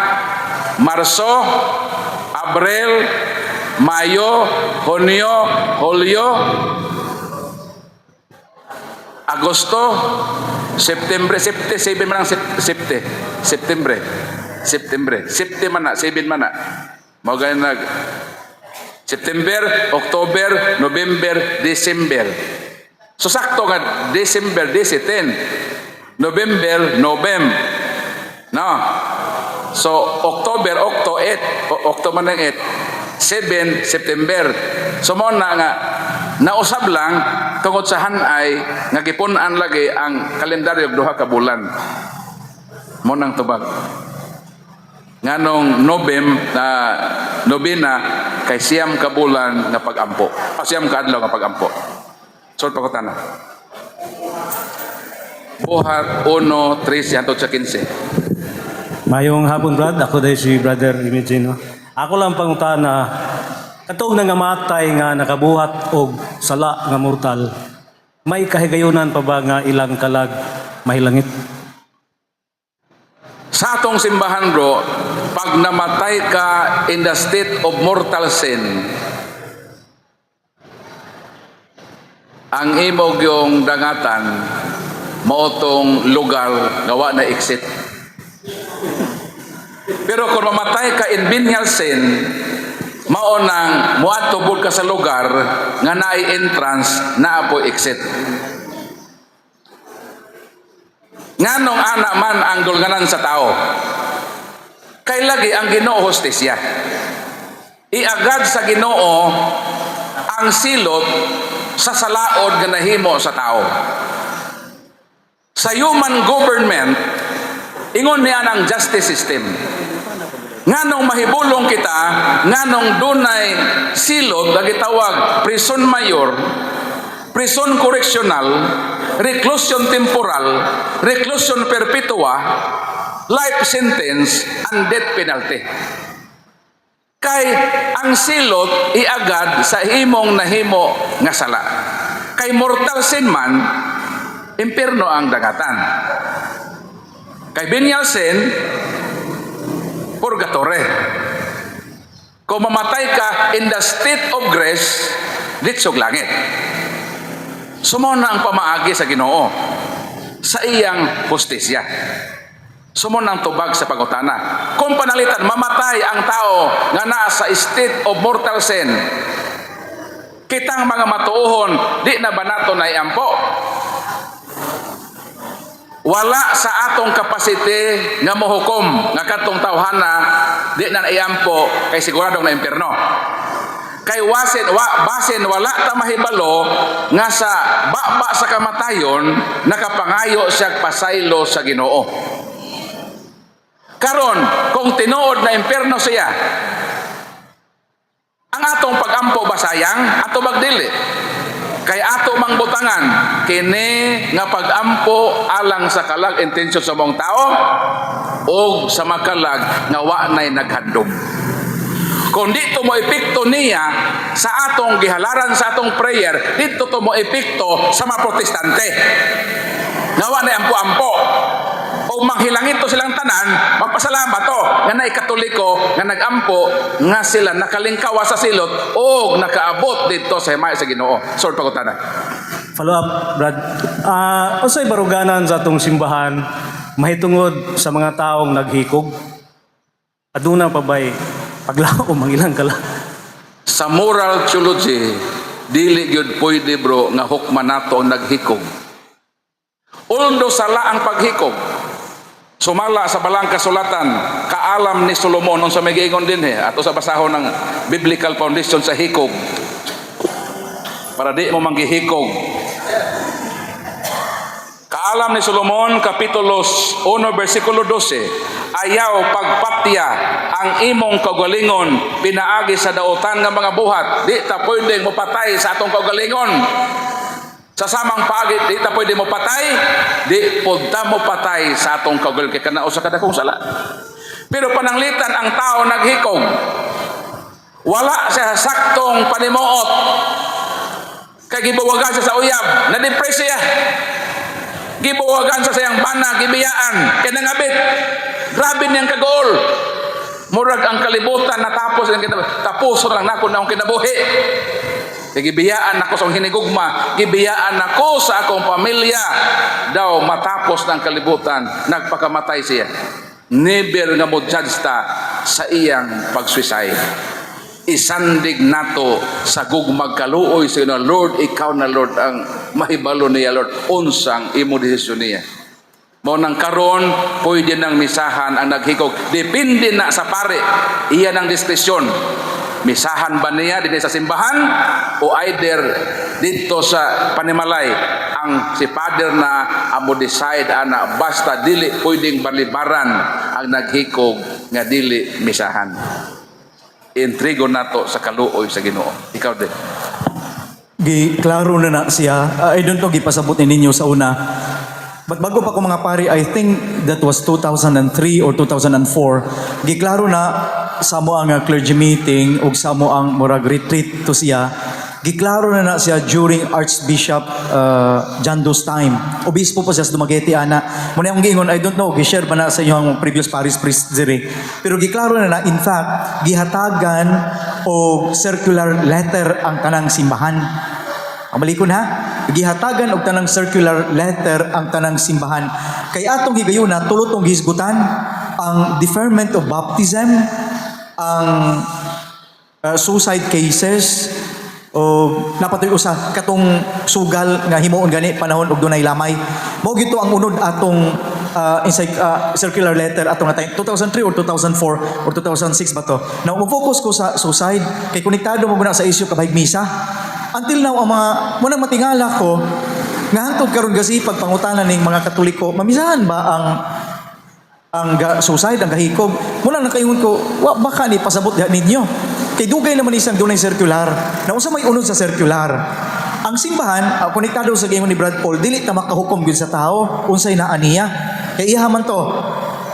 Marso, Abril, Mayo, Hunyo, Hulyo, Agosto, September, September man na, 7 man na. Mao gani nag September, October, November, December. So sakto nga December 10, November, Novem. No. So October, Octo 8, Octo man ng 8, 7 September. So mo na nga nausab lang tungod sa hanay nga gipun-an lagi ang kalendaryo duha ka bulan. Mo nang tubag. Nganong Novem na nobina kay siyam ka bulan nga pag-ampo. Siyam ka adlaw nga pag-ampo. So pagkutana. Buhat 1:13 hangtod sa 15. Mayong hapon, Brad. Ako dahil si Brother Imagino. Ako lang pangutana, katong nangamatay nga nakabuhat og sala nga mortal, may kahigayunan pa ba nga ilang kalag mahilangit? Sa atong simbahan bro, pag namatay ka in the state of mortal sin, ang imog yung dangatan, maotong lugar gawa na exit. Pero kung mamatay ka in venial sin, maunang muatubod ka sa lugar nga naay entrance na po exit. Nganong anak man ang dulganan sa tao? Kay lagi ang Ginoo hostesya. Iagad sa Ginoo ang ang silot sa salaod nga nahimo sa tao. Sa human government, ingon niya ng justice system. Nganong mahibulong kita, nganong dunay silot nga gitawag prison mayor, prison correctional, reclusion temporal, reclusion perpetua, life sentence, and death penalty. Kay ang silot iagad sa himong nahimo nga sala. Kay mortal sin man, impierno ang dagatan. Kay venial sin, purgatory. Kung mamatay ka in the state of grace, ditsog langit. Sumo na ang pamaagi sa Ginoo sa iyang hustisya. Sumo na ang tubag sa pangutana. Kung panalitan, mamatay ang tao nga nasa state of mortal sin, kitang mga matuohon, di na ba nato na iampo? Wala sa atong kapasite nga mohukom nga katong tawhana, di na iampo kay siguradong na impierno. Kay basin wala ta mahibalo nga sa baba sa kamatayon nakapangayo siya pasaylo sa Ginoo. Karon kung tinuod na impierno siya, ang atong pagampo ba sayang ato magdili? Kay ato mang butangan kini nga pagampo alang sa kalag intensyon sa mong tao o sa makalag nga wa nay naghandog. Kung dito mo epekto niya sa atong gihalaran sa atong prayer, dito to mo epekto sa mga protestante. Nawa na ampo-ampo. O manghilangin to silang tanan, magpasalamat to. Nga na katoliko, nga nagampo, nga sila nakalingkawa sa silot, o nakaabot dito sa himay sa Ginoo. Sorry, pagutana. Follow up, Brad. Unsay baruganan sa atong simbahan mahitungod sa mga taong naghikog? Aduna pa ba'y paglao mangilang kala? Sa moral theology, dili gyud pwede bro nga hukman nato ang naghikog. Uldo sala ang paghikog. Sumala sa balang kasulatan, kaalam ni Solomon sa may giingon din ato sa basahon ng biblical foundation sa hikog. Para di mo manggihikog. Kaalam ni Solomon, Kapitulo 1, versikulo 12, ayaw pagpatya ang imong kaugalingon pinaagi sa dautan nga mga buhat. Di ta pwedeng mopatay sa atong kaugalingon. Sa samang pagit, di ta pwede mo patay, di punta mo patay sa atong kaugalingon kay kanao sa kadakong sala. Pero pananglitan ang tao naghikog. Wala siya saktong panimuot. Kay gibuwagan siya sa uyab, na-depress siya. Gibuwagan sa sayang bana, gibiyaan, kaya nangabit. Grabe niyang kagool. Murag ang kalibutan natapos, tapos lang nako na akong kinabuhi. Kaya gibiyaan ako sa hinigugma, gibiyaan ako sa akong pamilya. Daw matapos ng kalibutan, nagpakamatay siya. Never nga mo judge ta sa iyang pag-suicide. Isandig nato sa gugmag kaluoy sa ino, Lord, ikaw na Lord ang mahibalo niya, Lord, unsang imo desisyon niya. Mo nang karon pwede nang misahan ang naghikog. Depende na sa pare, iya ng diskresyon. Misahan ba niya dito sa simbahan o either dito sa panimalay ang si Father na amo decide ana basta dili pwedeng balibaran ang naghikog nga dili misahan. Intrigo nato sa kaluoy sa Ginoo. Ikaw din. Giklaro na siya. I don't know, gipasabot ni ninyo sa una. But bago pa ko mga pari, I think that was 2003 or 2004. Giklaro na sa mo ang clergy meeting o sa mo ang murag retreat to siya. Giklaro na siya during Archbishop John Doe's time. Obispo po siya sa Dumaguete, ana. Muna yung giingon, I don't know, gishare ba na sa inyo ang previous parish priest diri. Pero giklaro na, in fact, gihatagan o circular letter ang tanang simbahan. Amalikon ha? Gihatagan og tanang circular letter ang tanang simbahan. Kay atong higayuna, tulotong gihisgutan ang deferment of baptism, ang suicide cases, o napatoy usa katong sugal nga himuon gani panahon og dunay lamay. Mao gito ang unod atong circular letter atong natay 2003 or 2004 or 2006 ba to. Now mo focus ko sa suicide kay konektado mo guna sa issue kabahig misa. until now ang mga munang matingala ko nga hangtod karon gasi pagpangutanan ning mga Katoliko, mamisahan ba ang suicide, ang gahikog? Muna nakaingon ko, wa baka ni pasabot diha ninyo. Kay dugay naman isang dunay circular. Na unsa may unod sa circular? Ang simbahan, konektado sa gingon ni Brad Paul, dili ta makahukom gyud sa tao unsay naa niya. Kay iya man to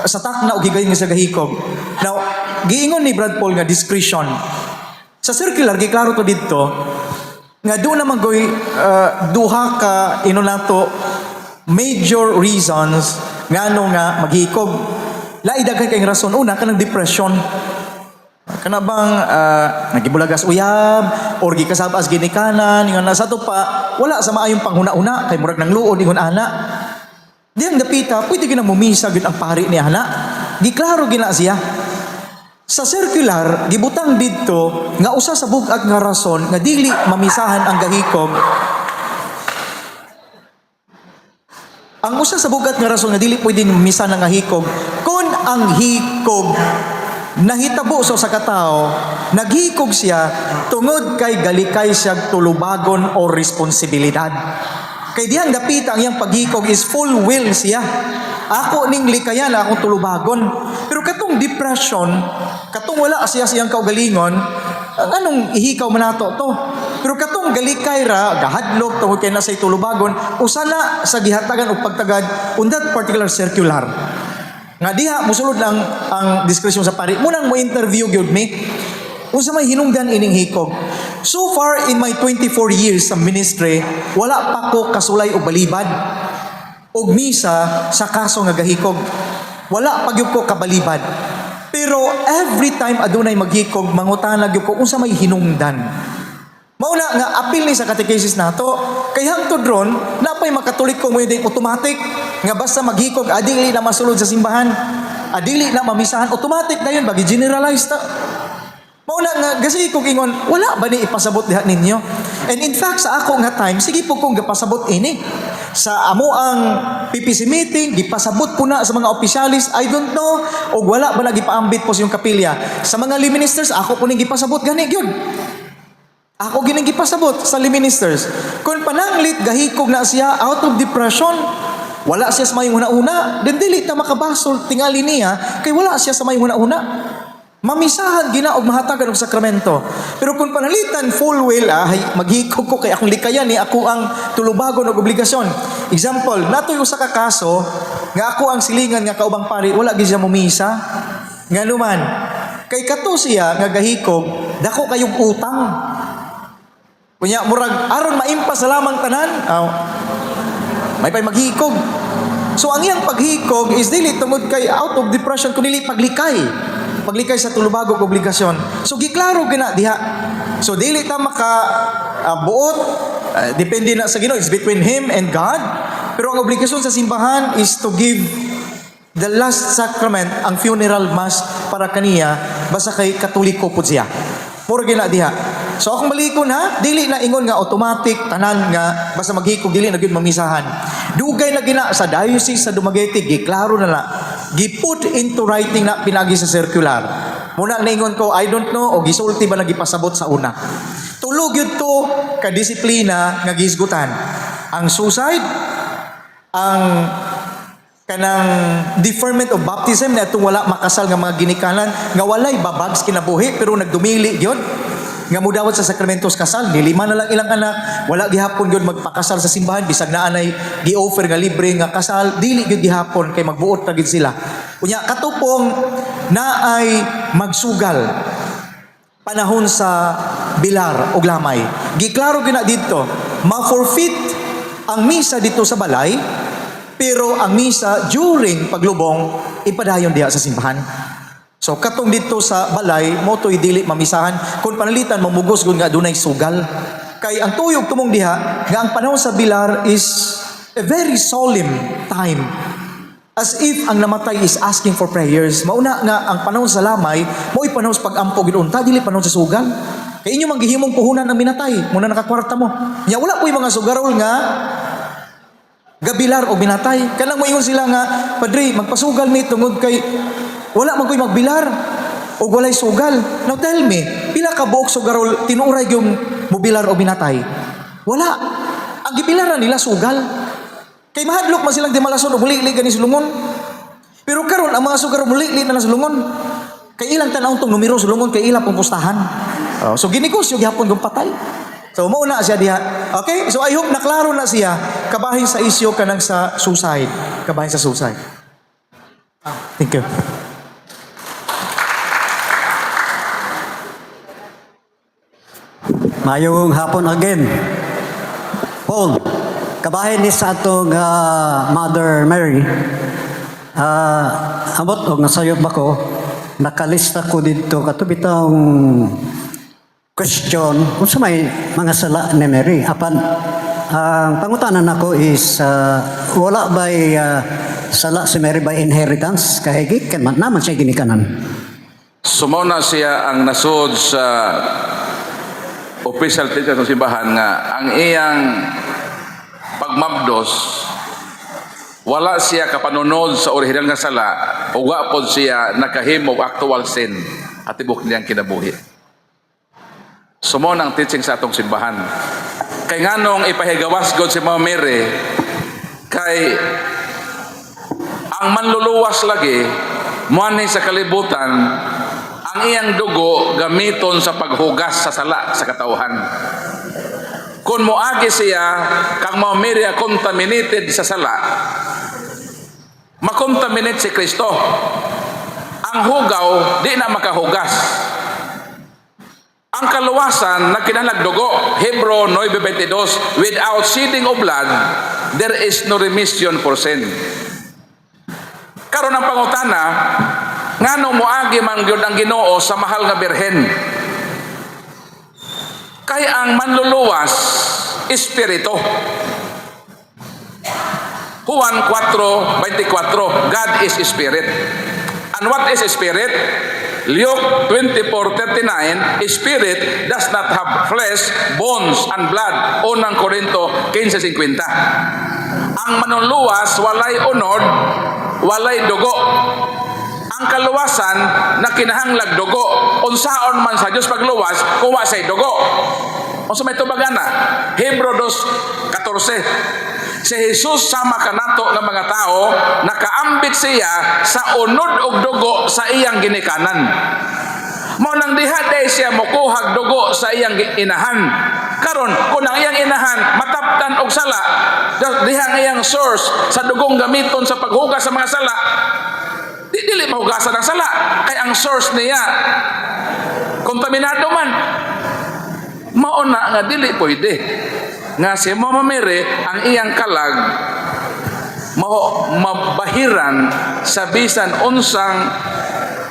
sa takna og higayon nga sa gahikog. Now, giingon ni Brad Paul nga discretion. Sa circular giklaro to didto nga do naman goy duha ka nato major reasons ngano nga maghikog. Lain daghan kay rason. Una kanang depression. Kana bang nagibulagas uyab or gikasabas ginikanan ingon na sa to pa wala sa maayong panghuna-una kay murag nang luod ingon ana. Diyang dapita pwede gina mumisa gid ang pari ni ana. Giklaro gina siya. Sa circular gibutang didto nga usa sa bug-at nga rason nga dili mamisahan ang gahikog. Ang usa sa bugat nga rason nga dili pwede misa nga hikog kun ang hikog nahitabo sa katao, naghikog siya tungod kay galikay siya tulubagon o responsibilidad. Kay diyang dapita ang iyang paghikog is full will siya. Ako ning likayan akong tulubagon. Pero katong depression, katong wala siya siyang kaugalingon, anong ihikaw man nato to? Pero katong galikay ra, gahadlok tungod kay nasay tulubagon, usala sa gihatagan og pagtagad on that particular circular. Nga diha musulod lang ang diskresyon sa pari. Munang mo interview gyud me. Unsa may hinungdan ining hikog? So far in my 24 years sa ministry, wala pa ko kasulay og balibad og misa sa kaso nga gahikog. Wala pa gyud ko kabalibad. Pero every time adunay maghikog, mangutana gyud ko unsa may hinungdan. Mauna nga apil ni sa catechesis nato, kay hangtod ron napay makatoliko mo yung automatic nga basta maghikog adili na masulod sa simbahan, adili na mamisahan, automatic na yun bagi generalize ta. Mauna nga kasi kung ingon wala ba ni ipasabot diha ninyo? And in fact sa ako nga time sige po kong gapasabot ini sa amo ang PPC meeting gipasabot po na sa mga opisyalis, I don't know og wala ba nagipaambit po sa yung kapilya sa mga lay ministers ako po ning gipasabot gani gyud. Ako gining gipasabot sa lay ministers. Kung pananglit gahikog na siya out of depression, wala siya sa may una-una, then dili ta makabasol tingali niya kay wala siya sa may una-una. Mamisahan gina og mahatagan og sakramento. Pero kung panalitan full will maghikog ko kay akong likayan ni ako ang tulubagon og obligasyon. Example, natoy usa ka kaso nga ako ang silingan nga kaubang pari wala gid siya mumisa. Nganuman kay kato siya nga gahikog dako kayong utang. Kunya murag aron maimpas sa lamang tanan, may pay maghikog. So ang iyang paghikog is dili tungod kay out of depression kundi paglikay. Paglikay sa tulubago og obligasyon. So giklaro gina diha. So dili ta maka buot depende na sa Ginoo, it's between him and God. Pero ang obligasyon sa simbahan is to give the last sacrament, ang funeral mass para kaniya basta kay Katoliko pud siya. Puro gina diha. So akong balikon dili na ingon nga automatic tanan nga basta maghikog dili na gyud mamisahan. Dugay na gina sa diocese sa Dumaguete giklaro na giput into writing na pinagi sa circular. Muna naingon ko I don't know o gisulti ba nagipasabot sa una. Tulog yun to ka disiplina nga gisgutan. Ang suicide, ang kanang deferment of baptism na itong wala makasal nga mga ginikanan nga walay babags kinabuhi pero nagdumili yun nga mudawat sa sakramentos kasal nilima na lang ilang anak wala gihapon gyud magpakasal sa simbahan bisag naa nay gi-offer nga libre nga kasal dili gyud gihapon kay magbuot na gyud sila unya katupong naay magsugal panahon sa bilar og lamay giklaro gyud na didto ma-forfeit ang misa dito sa balay pero ang misa during paglubong ipadayon diha sa simbahan. So katong dito sa balay mo to'y dili mamisahan kung panalitan mamugos gud nga dunay sugal. Kay ang tuyog tumong diha nga ang panahon sa bilar is a very solemn time. As if ang namatay is asking for prayers. Mauna nga ang panahon sa lamay mo'y panahon sa pag-ampo gid unta dili panahon sa sugal. Kay inyo manggihimong puhunan ang minatay muna nakakwarta mo. Nya wala po'y mga sugarol nga gabilar o binatay. Kanang moingon sila nga, Padre, magpasugal mi tungod kay wala man ko'y magbilar o walay sugal. Now tell me, pila ka buok sugarol tinuray yung mobilar o binatay? Wala. Ang gipilaran nila sugal. Kay mahadlok man silang di malason o muli-li gani sulungon. Pero karon ang mga sugar muli-li na sulungon. Kay ilang tanawon tong numero sulungon kay ilang pumpustahan. So ginikosyo gihapon gong patay. So mao na siya diha. Okay? So I hope naklaro na siya kabahin sa isyu kanang sa suicide. Kabahin sa suicide. Thank you. Mayong hapon again. Paul, kabahin ni sa atong Mother Mary. Amot og nasayop ba ko, nakalista ko dito katubitang question kung sa may mga sala ni Mary. Apan, ang pangutanan nako is wala ba'y sala si Mary by inheritance? Kahigit, kan man naman siya ginikanan. Sumuna siya ang nasod sa official teacher ng simbahan nga ang iyang pagmabdos wala siya kapanunod sa original nga sala ug wa pod siya nakahimo og actual sin at tibok niyang kinabuhi. Sumo ang teaching sa atong simbahan. Kay nganong ipahigawas God si Mama Mary kay ang manluluwas lagi muani sa kalibutan ang iyang dugo gamiton sa paghugas sa sala sa katauhan. Kung moagi siya kang Mama Mary contaminated sa sala, makontaminate si Kristo. Ang hugaw di na makahugas. Ang kaluwasan na kinalag dugo, Hebrew 9:22, without shedding of blood, there is no remission for sin. Karon ang pangutana, ngano moagi man gyud ang Ginoo sa mahal nga birhen? Kay ang manluluwas espiritu. Juan 4:24, God is spirit. And what is spirit? Luke 24:39, spirit does not have flesh, bones, and blood. Unang Korinto 15:50. Ang manluluwas walay unod, walay dugo. Ang kaluwasan na kinahanglag dugo, unsaon man sa Dios pagluwas kung wa say dugo. Unsa may tubagana? Hebrew 2:14. Si Jesus sama kanato nga mga tao, nakaambit siya sa unod og dugo sa iyang ginikanan. Mao nang diha day siya mokuhag dugo sa iyang inahan. Karon kung ang iyang inahan mataptan og sala, diha ang iyang source sa dugong gamiton sa paghugas sa mga sala. Dili mahugasan ang sala kay ang source niya kontaminado man. Mao na nga dili pwede nga si Mama Mary ang iyang kalag mabahiran sa bisan unsang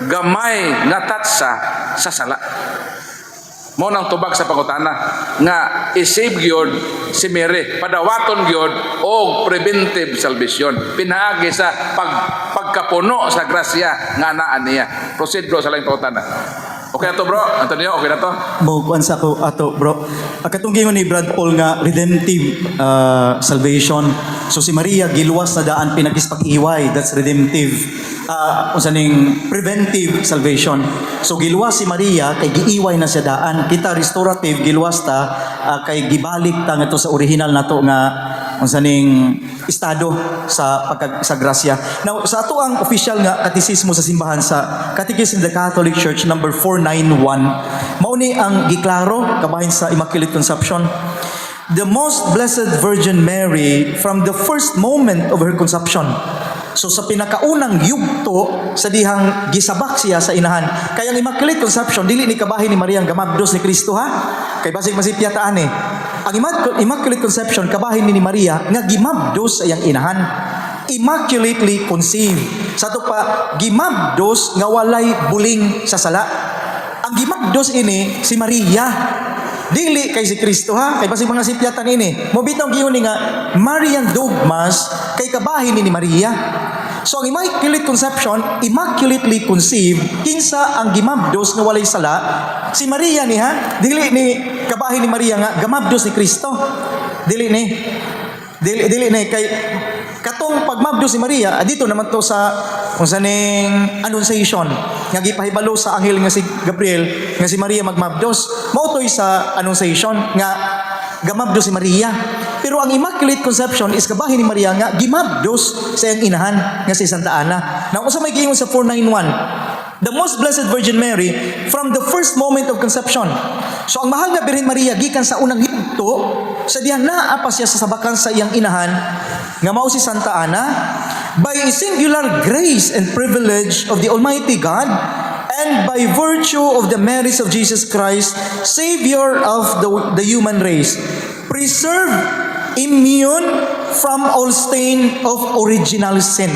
gamay nga tatsa sa sala. Mo nang tubag sa pangutana nga i-save gyud si Mary, padawaton gyud og preventive salvation, pinaagi sa pagkapuno sa grasya nga anaan niya. Proceed bro sa laing pangutana. Okay na to bro? Antonio, okay na to? Bukuan sa ko ato bro. Katong gingon ni Brad Paul nga redemptive salvation. So si Maria giluwas na daan pinagis pag-iway, that's redemptive. Unsa ning preventive salvation. So giluwas si Maria kay giiway na siya daan. Kita restorative giluwas ta kay gibalik ta ngadto sa original nato nga unsa ning estado sa sa grasya. Now sa ato ang official nga katisismo sa simbahan sa Catechism of the Catholic Church number 491, mao ni ang giklaro kabahin sa Immaculate Conception. The most blessed Virgin Mary from the first moment of her conception. So sa pinakaunang yugto sa dihang gisabak siya sa inahan. Kaya ang Immaculate Conception dili ni kabahin ni Maria ang gamabdos ni Kristo ha. Kay basig masipyataan eh. Ang Immaculate Conception kabahin ni Maria nga gimabdos sa iyang inahan. Immaculately conceived. Sa to pa gimabdos nga walay buling sa sala. Ang gimabdos ini si Maria. Dili kay si Kristo ha, kay basig mga sipyatan ini. Mo bitaw giyon nga Marian dogmas kay kabahin ni Maria. So ang Immaculate Conception, immaculately conceived, kinsa ang gimabdos nga walay sala si Maria ni ha. Dili ni kabahin ni Maria nga gamabdos ni Kristo. Dili ni kay Katong pagmabdo si Maria, dito naman to sa kung saning annunciation nga gipahibalo sa anghel nga si Gabriel nga si Maria magmabdos. Mao toy sa annunciation nga gamabdo si Maria. Pero ang Immaculate Conception is kabahin ni Maria nga gimabdos sa iyang inahan nga si Santa Ana. Na usa may giingon sa 491, the Most Blessed Virgin Mary from the first moment of conception. So ang mahal nga Birhen Maria gikan sa unang higto sa diha naa pa siya sa sabakan sa iyang inahan nga mao si Santa Ana by a singular grace and privilege of the Almighty God and by virtue of the merits of Jesus Christ, Savior of the human race, preserved immune from all stain of original sin.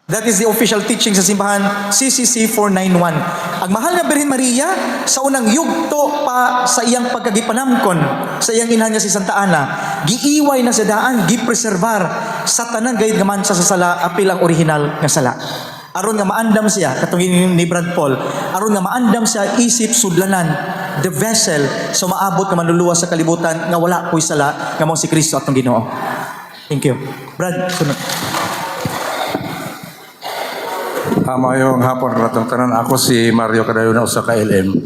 That is the official teaching sa simbahan CCC 491. Ang mahal nga Birhen Maria sa unang yugto pa sa iyang pagkagipanamkon sa iyang inahan nga si Santa Ana, giiway na sa daan, gipreservar sa tanan gayud nga mansa sa sala apil ang original nga sala. Aron nga maandam siya katong ni Brad Paul, aron nga maandam siya isip sudlanan, the vessel so maabot ka manluluwas sa kalibutan nga wala koy sala nga mao si Kristo atong Ginoo. Thank you. Brad, sunod. Mayong hapon ratong tanan, ako si Mario Cadayon sa KLM.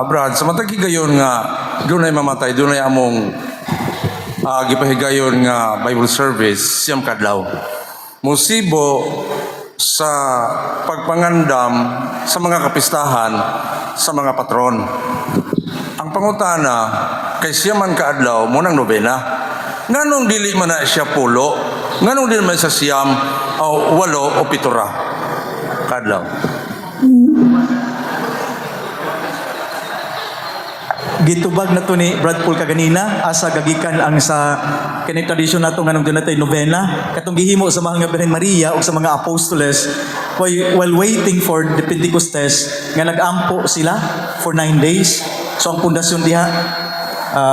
Brad, sa matagi gayon nga dunay mamatay, dunay among gipahigayon nga Bible service siyam kadlaw. Musibo sa pagpangandam sa mga kapistahan sa mga patron. Ang pangutana kay siyaman kaadlaw mo nang nobena. Nganong dili man na siya pulo? Nganong dili man sa siyam o walo o pitura? Kadlaw. Gitubag na to ni Brad Paul kaganina asa gagikan ang sa kini tradisyon nato nganong dunay novena katong gihimo sa mahal nga Birhen Maria ug sa mga apostoles while waiting for the Pentecostes nga nag-ampo sila for 9 days. So ang pundasyon diha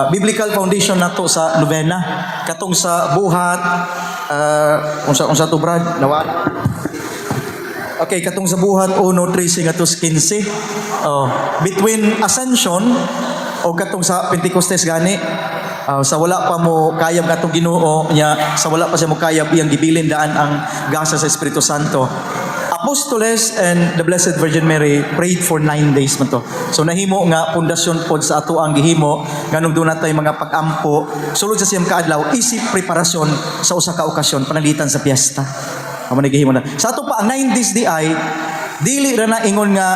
biblical foundation nato sa novena katong sa buhat unsa to Brad nawa. Okay, katong sa buhat 1:13 nga to 15. Between Ascension o katong sa Pentecostes gani, sa wala pa mo kayab katong Ginoo nya, sa wala pa siya mo kayab iyang gibilin daan ang gasa sa Espiritu Santo. Apostoles and the Blessed Virgin Mary prayed for 9 days man to. So nahimo nga pundasyon pod sa ato ang gihimo nganong doon natay mga pag-ampo sulod sa siyam kaadlaw isip preparasyon sa usa ka okasyon panalitan sa piyesta. Amo nagihimo na. Sa ato pa ang 9 days di ay dili ra na ingon nga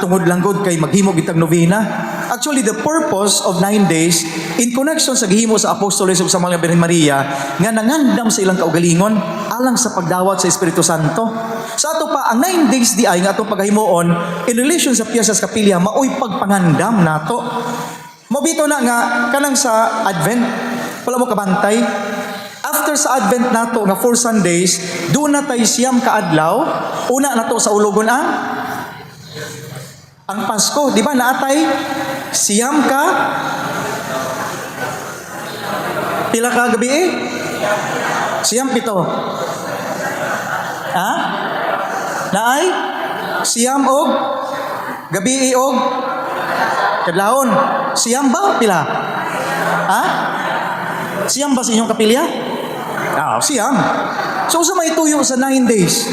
tungod langgod kay maghimo gitag novena. Actually, the purpose of 9 days in connection sa gihimo sa apostoles ug sa mga Birhen Maria nga nangandam sa ilang kaugalingon alang sa pagdawat sa Espiritu Santo. Sa ato pa ang 9 days di ay nga atong paghimuon in relation sa Piezas Capilla maoy pagpangandam nato. Mobito na nga kanang sa Advent wala mo kabantay. After sa Advent nato nga 4 Sundays, doon na tayo siyam kaadlaw. Una nato sa ulogon ang Pasko, di ba? Naatay siyam ka pila ka gabi siyam pito. Naay siyam og gabi og kadlawon. Siyam ba pila? Siyam ba sa inyong kapilya? Siyam. So sa may tuyo sa 9 days.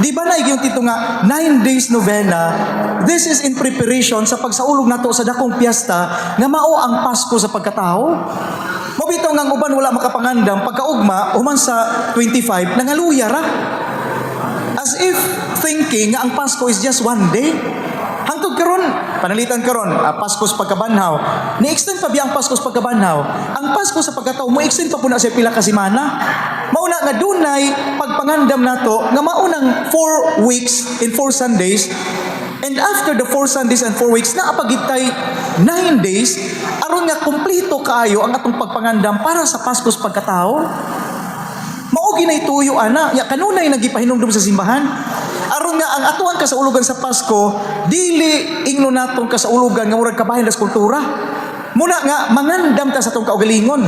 Di ba na yung tito nga 9 days novena? This is in preparation sa pagsaulog nato sa dakong piyesta nga mao ang Pasko sa pagkatao. Mabito nga uban wala makapangandam pagkaugma human sa 25 nangaluya ra. As if thinking nga ang Pasko is just one day. Hangtod karon, panalitan karon, Pasko sa pagkabanhaw. Ni-extend pa biya ang Pasko sa pagkabanhaw. Ang Pasko sa pagkatao mo extend pa puna sa pila ka semana. Mauna nga dunay pagpangandam nato nga maunang 4 weeks in 4 Sundays. And after the 4 Sundays and 4 weeks na apagitay 9 days aron nga kumpleto kaayo ang atong pagpangandam para sa Pasko sa pagkatao. Mao ginay tuyo ana, ya kanunay nagipahinumdum sa simbahan. Aron nga ang atuan kasaulugan sa Pasko, dili ingno natong kasaulugan nga murag kabahin sa kultura. Muna nga mangandam ta sa atong kaugalingon.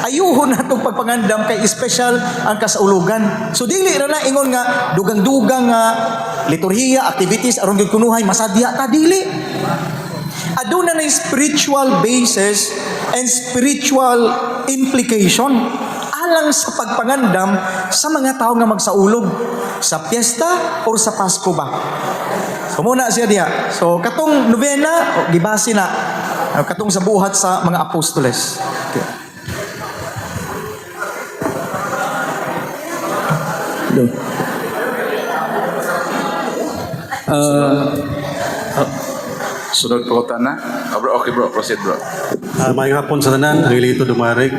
Ayuhon natong pagpangandam kay special ang kasaulugan. So dili ra na ingon nga dugang-dugang nga liturhiya, activities aron gyud kunuhay masadya ta dili. Aduna na spiritual basis and spiritual implication alang sa pagpangandam sa mga tao nga magsaulog sa piyesta o sa Pasko ba. So muna siya diha. So katong novena gibase na katong sa buhat sa mga apostoles. Okay. Sunod pangutana. Bro, okay bro, proceed bro. Maayong hapon sa tanan, ang ilito dumarig.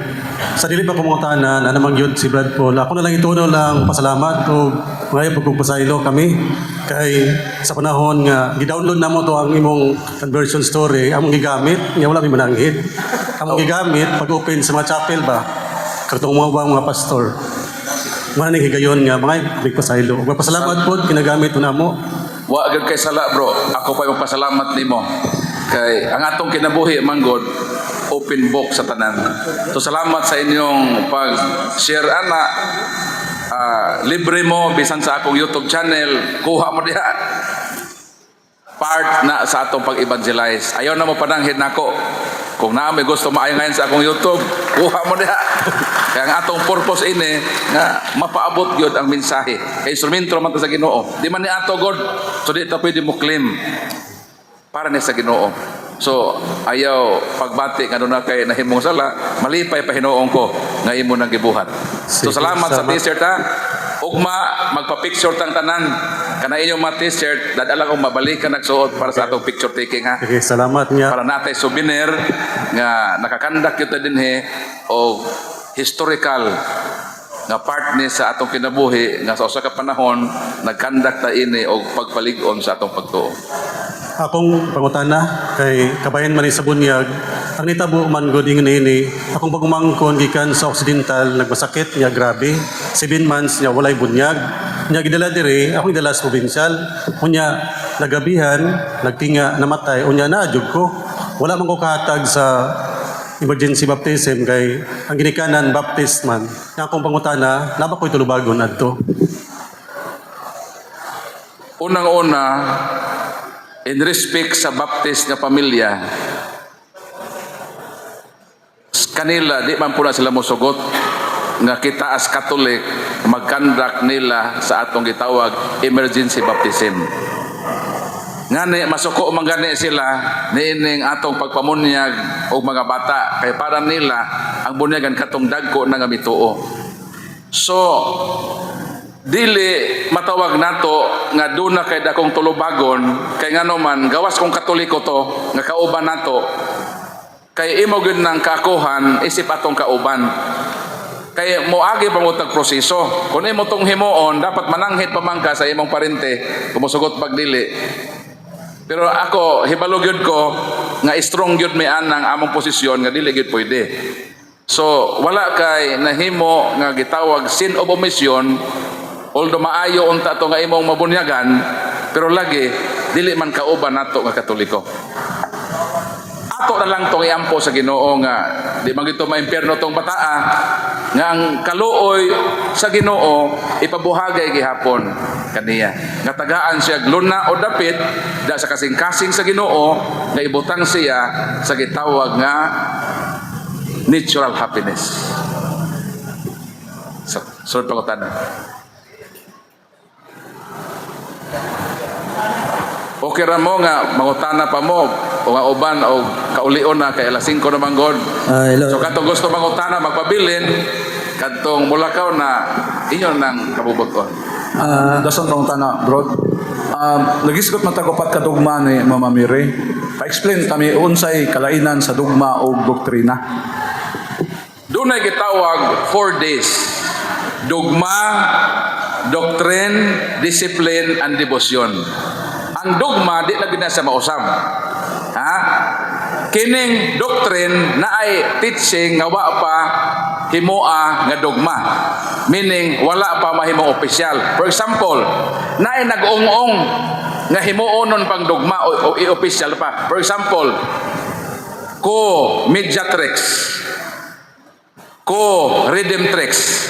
Sa dili pa kumutana na namang yun si Brad Paul. Ako na lang ituno lang pasalamat o ngayon pagpapasaylo kami kay sa panahon nga gidownload na mo to ang imong conversion story among gigamit nga wala mi mananghid. Among gigamit pag open sa mga chapel ba katong mga pastor. Maning higayon nga mga nagpasaylo. Pasalamat po kinagamit na mo. Wa agad kay sala bro, ako pa yung pasalamat nimo. Kay ang atong kinabuhi manggod open book sa tanan. So salamat sa inyong pag-share ana. Libre mo bisan sa akong YouTube channel, kuha mo diha. Part na sa atong pag-evangelize. Ayaw na mo pananghid nako. Kung na may gusto maayangan sa akong YouTube, kuha mo diha. Kaya ang atong purpose ini nga mapaabot gyud ang mensahe. Kay instrumento man ta sa Ginoo. Di man ni ato God, so di ta pwede mo claim para ni sa Ginoo. So ayaw pagbati nga na kay nahimong sala, malipay pa hinuong ko nga imo nang gibuhat. So salamat sa t-shirt ha. Ugma magpa-picture tang tanan. Kana inyong mga t-shirt, dadala kong mabalikan nagsuot para sa atong picture taking ha. Okay, salamat niya. Para natay souvenir nga nakakandak kita dinhi o historical nga part ni sa atong kinabuhi nga sa usa ka panahon nagkandak ta ini og pagpalig-on sa atong pagtuo. Akong pangutana kay kabayan man sa bunyag ang nitabo man gud ini akong pagumangkon gikan sa Occidental nagmasakit niya grabe 7 months niya walay bunyag niya gidala diri ako gidala sa provincial unya nagabihan nagtinga namatay unya naadjud ko wala man ko kahatag sa emergency baptism kay ang ginikanan baptist man nga akong pangutana naba ko'y tulubagon adto. Unang-una, in respect sa baptist nga pamilya, kanila di man po na sila mosugot nga kita as Catholic magkandak nila sa atong gitawag emergency baptism. Ngani masuko man gani sila niining atong pagpamunyag og mga bata kay para nila ang bunyagan katong dagko na nga mituo. So dili matawag nato nga duna kay dakong tulubagon kay ngano man gawas kong Katoliko to nga kauban nato kay imo gyud nang kaakuhan isip atong kauban kay moagi pa mo tag proseso kun imo tong himuon dapat mananghid pa man ka sa imong parente kumusugot pagdili. Pero ako hibalo gyud ko nga strong gyud may anang among posisyon nga dili gyud pwede. So wala kay nahimo nga gitawag sin of omission. Although maayo unta to nga imong mabunyagan, pero lagi dili man kauban nato nga Katoliko. Ato na lang tong iampo sa Ginoo nga di man gito maimpierno tong bataa nga ang kaluoy sa Ginoo ipabuhagay gihapon kaniya. Nga tagaan siya gluna o dapit da sa kasing-kasing sa Ginoo nga ibutang siya sa gitawag nga natural happiness. So pangutan. Okay ra mo nga mangutana pa mo o nga uban o kaulion na kay alas 5 naman God. Hello. So katong gusto mangutana magpabilin kadtong mulakaw na inyo nang kabubuton. Dason pangutana, bro. Nagisgot matagupat ka dugma ni Mama Mary. Pa-explain kami unsay kalainan sa dugma o doktrina. Dunay gitawag 4 days. Dugma, doctrine, discipline, and devotion. Ang dogma di lagi na sa mausab. Ha? Kining doctrine na ay teaching nga wa pa himoa nga dogma. Meaning wala pa mahimong opisyal. For example, na ay nag-ong-ong nga himuonon pang dogma o i-opisyal pa. For example, ko mediatrix, ko redemptrix.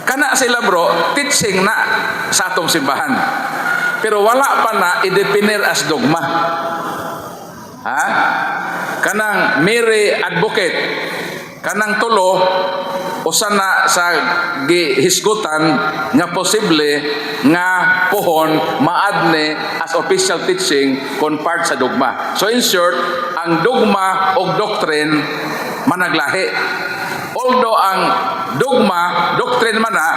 Kana sila bro, teaching na sa atong simbahan. Pero wala pa na i-definir as dogma. Ha? Kanang Mary Advocate, Kanang tulo usa na sa gihisgutan nga posible nga pohon maadne as official teaching kon part sa dogma. So in short, ang dogma o doctrine managlahi. Although ang dogma, doctrine man na,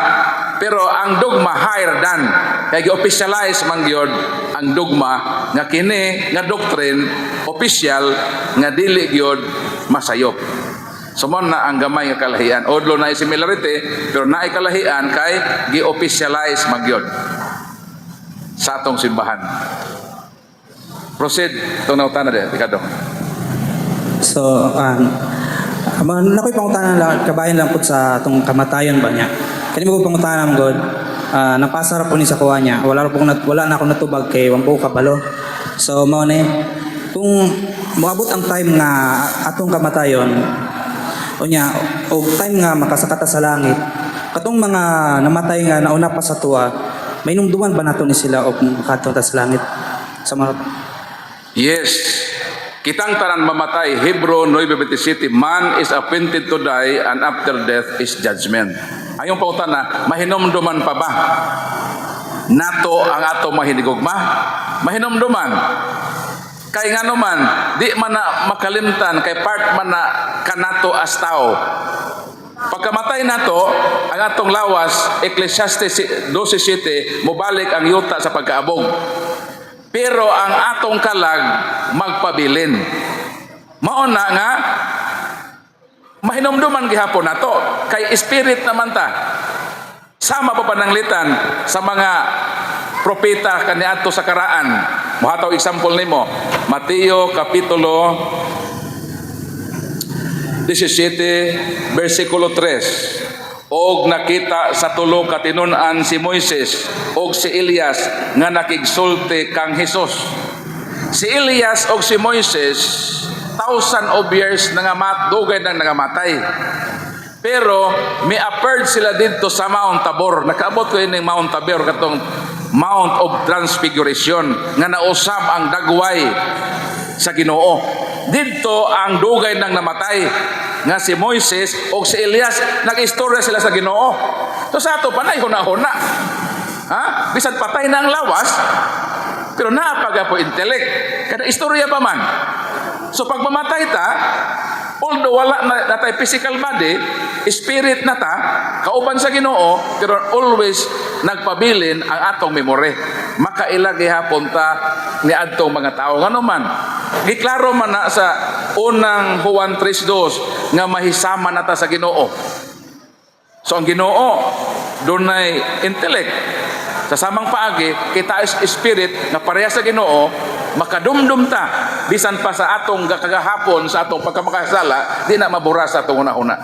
pero ang dogma higher than. Kaya gi-officialize man gyud ang dogma nga kini nga doctrine official nga dili gyud masayop. So mo na ang gamay nga kalahian. Although na similarity, pero naay kalahian kay gi-officialize man gyud sa atong simbahan. Proceed. Itong nautana de, Ricardo. So, nakoy pangutanan lang, kabayan lang po sa itong kamatayon ba niya. Kani mo po pangutanan God, napasara po ni sa kuha niya. Wala na akong natubag kay wampo kabalo. So, mao ni, kung moabot ang time nga atong kamatayon, o time nga makasakata sa langit, katong mga namatay nga nauna pa sa tuwa, may nungduman ba nato ni sila o makatong sa langit? Sa mga... Yes. Kitang tanan mamatay. Hebrew 9:27, man is appointed to die and after death is judgment. Ayong pautan na, mahinomduman pa ba? Nato ang ato mahinigugma? Mahinomduman. Kay nga naman, di man na makalimtan, kay part man na kanato as tao. Pagkamatay nato, ang atong lawas, Ecclesiastes 12:7, mubalik ang yuta sa pagkaabog. Pero ang atong kalag magpabilin. Mauna nga mahinomduman gihapon nato kay spirit naman ta. Sama pa pananglitan sa mga propeta kaniadto sa karaan. Mohataw example nimo, Mateo kapitulo 17 versikulo 3. Og nakita sa tulo ka tinun-an si Moises og si Elias nga nakigsulti kang Hesus. Si Elias og si Moises 1,000 of years dugay nang nangamatay. Pero may appeared sila dito sa Mount Tabor. Nakaabot ko ining Mount Tabor katong Mount of Transfiguration nga nausab ang dagway sa Ginoo. Dito ang dugay nang namatay nga si Moises o si Elias, nag-istorya sila sa Ginoo. So sa ato panay huna-huna. Ha? Bisan patay na ang lawas, pero naapaga po intellect. Kada istorya pa man. So pag mamatay ta, although wala na tayo physical body, spirit na ta, kauban sa Ginoo, pero always nagpabilin ang atong memory. Makailagi hapon ta ni adtong mga tao. Ngano man, giklaro man na sa unang Juan 3:2 nga mahisama na ta sa Ginoo. So ang Ginoo dunay intellect. Sa samang paagi, kita is spirit na pareha sa Ginoo, makadumdum ta bisan pa sa atong kagahapon sa atong pagkamakasala, di na mabura sa atong una-una.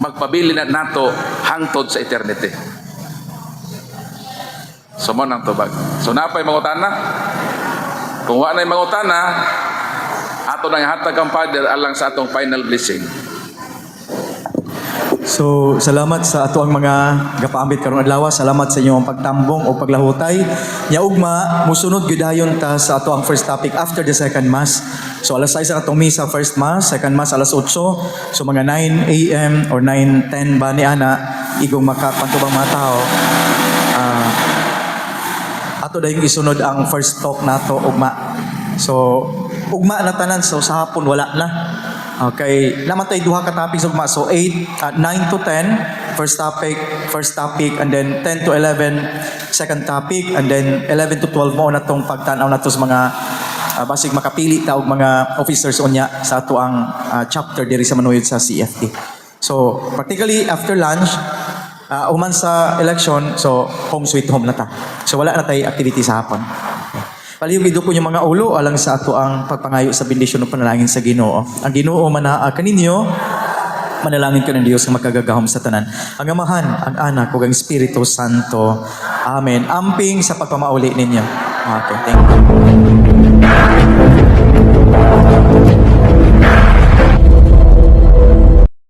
Magpabili na nato hangtod sa eternity. So mo nang tubag. So napay mangutana. Kung wa nay mangutana, ato nang hatag ang Father alang sa atong final blessing. So, salamat sa ato ang mga gapaambit karong adlaw. Salamat sa inyong pagtambong o paglahutay. Nya ugma, musunod gyud dayon ta sa ato ang first topic after the second mass. So, alas 6 ang atong misa first mass, second mass alas 8. So, mga 9 a.m. or 9:10 ba ni ana igong makapantubang mga tao. Ato dayong isunod ang first talk nato ugma. So, ugma na tanan, so sa hapon wala na. Okay, namatay duha ka topics ugma. So 9 to 10 first topic, and then 10 to 11 second topic, and then 11 to 12 mo na tong pagtan-aw nato sa mga basig makapili ta og mga officers unya sa ato ang chapter diri sa manuyod sa CFT. So practically after lunch uman sa election, so home sweet home na ta. So wala na tay activity sa hapon. Palihog ko yung mga ulo alang sa ato ang pagpangayo sa bendisyon ng panalangin sa Ginoo. Ang Ginoo manaa kaninyo, manalangin ka ng Diyos nga makagagahom sa tanan. Ang Amahan, ang Anak, ug ang Espiritu Santo. Amen. Amping sa pagpamauli ninyo. Okay, thank you.